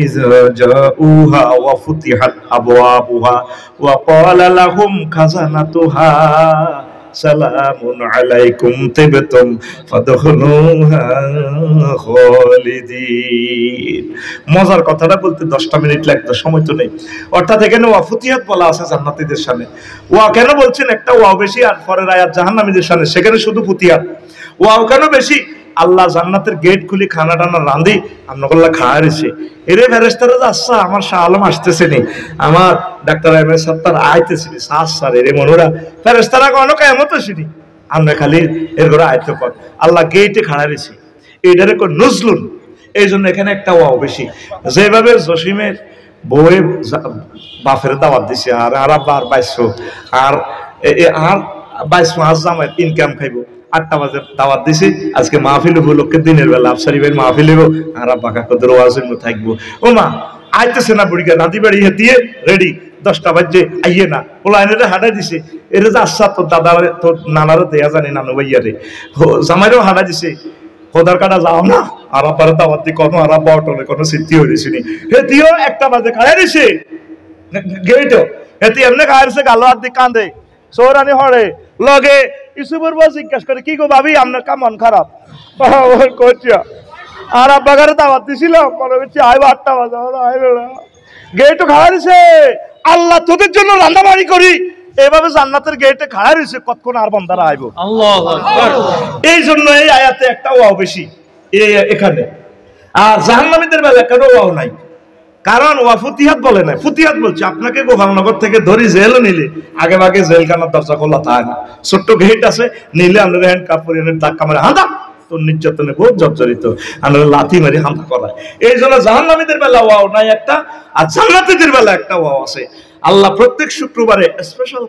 ইযা জাউহা ওয়া ফুতিহাত আবওয়াবুহা ওয়া ক্বালা লাহুম খাযানাতুহা সালামুন আলাইকুম তিবতুম ফাদখুলুহা খালিদিন। মজার কথাটা বলতে 10টা মিনিট লাগতো, সময় তো নেই। অর্থাৎ এখানে ওয়া ফুতিহাত বলা আছে জান্নাতীদের শানে। ওয়া কেন বলছেন? একটা ওয়া বেশি, আর পরের আয়াত জাহান্নামীদের শানে, সেখানে শুধু ফুতিহাত। ওয়াও কেন বেশি? আল্লাহ জান্নাতের গেট খুলি খানা টানা রাঁধি আপনার খাওয়া রয়েছে। এরে ফেরেশতারা যাচ্ছে, আমার শাহ আলম আসতেছে নি, আমার ডাক্তার এম এ সত্তার আইতেছিনি, সার এরে মনোরা ফেরেশতারা কোনো কেমত আসেনি। আমরা খালি এর ঘরে আয়ত্ত কর আল্লাহ গেটে খাড়া রয়েছে এইটারে কর নজলুন এই জন্য এখানে একটা ওয়াও বেশি যেভাবে জসিমের বউয়ে বাপের দাওয়াত দিছে আর আর আব্বা আর 2200 আর আর 22 মাস জামাই ইনকাম খাইবো 8টা বাজে দাওয়াত দিছি আজকে মাহফিল উপলক্ষে দিনের বেলা আফসারি ভাইয়ের মাহফিল হইব আর আব্বা কাকুদের ওয়াজের মতো থাকবো ও মা আইতেছে না বুড়িকে নাতি বাড়ি দিয়ে রেডি 10টা বাজে আইয়ে না ওলা এনে হাঁটাই দিছে এটা যে আচ্ছা তোর দাদা তোর নানারও দেয়া জানি নানু ভাইয়ারে জামাইরেও হাঁটা দিছে খোদার কাটা যাও না আর আব্বার দাওয়াত দি কোনো আর আব্বা অটলে কোনো স্মৃতি হয়েছে নি হে দিও 1টা বাজে খাড়াই দিছে গেটো হেতি এমনি খাইছে গালো হাত দি কান্দে সৌরানি হড়ে লগে ইসুবর বউ জিজ্ঞাসা করে কি গো ভাবি আপনার কেমন খারাপ কইছিয়া আর আব্বাগারে দাওয়াত দিছিলাম মনে করছি আইব 8টা বাজে আইলো না গেটো খাড়া দিছে আল্লাহ তোদের জন্য রান্না বাড়ি করি এভাবে জান্নাতের গেটে খাড়া রয়েছে কতক্ষণ আর বান্দারা আইব আল্লাহু আকবার এই জন্য এই আয়াতে একটা ওয়াও বেশি এখানে আর জাহান্নামীদের বেলা কেন ওয়াও নাই কারণ ওয়া ফুতিহাত বলে না ফুতিহাত বলছে আপনাকে গোপালনগর থেকে ধরি জেল নিলে আগে ভাগে জেলখানার দরজা খোলা থাকে না ছোট্ট গেট আছে নিলে আমরা হ্যান্ড কাপ পরে ধাক্কা মারে হাঁদা তোর নির্যাতনে বহুত জর্জরিত আমরা লাথি মারি হাঁদা করায় এই জন্য জাহান্নামীদের বেলা ওয়াও নাই একটা আর জান্নাতীদের বেলা একটা ওয়াও আছে আল্লাহ প্রত্যেক শুক্রবারে স্পেশাল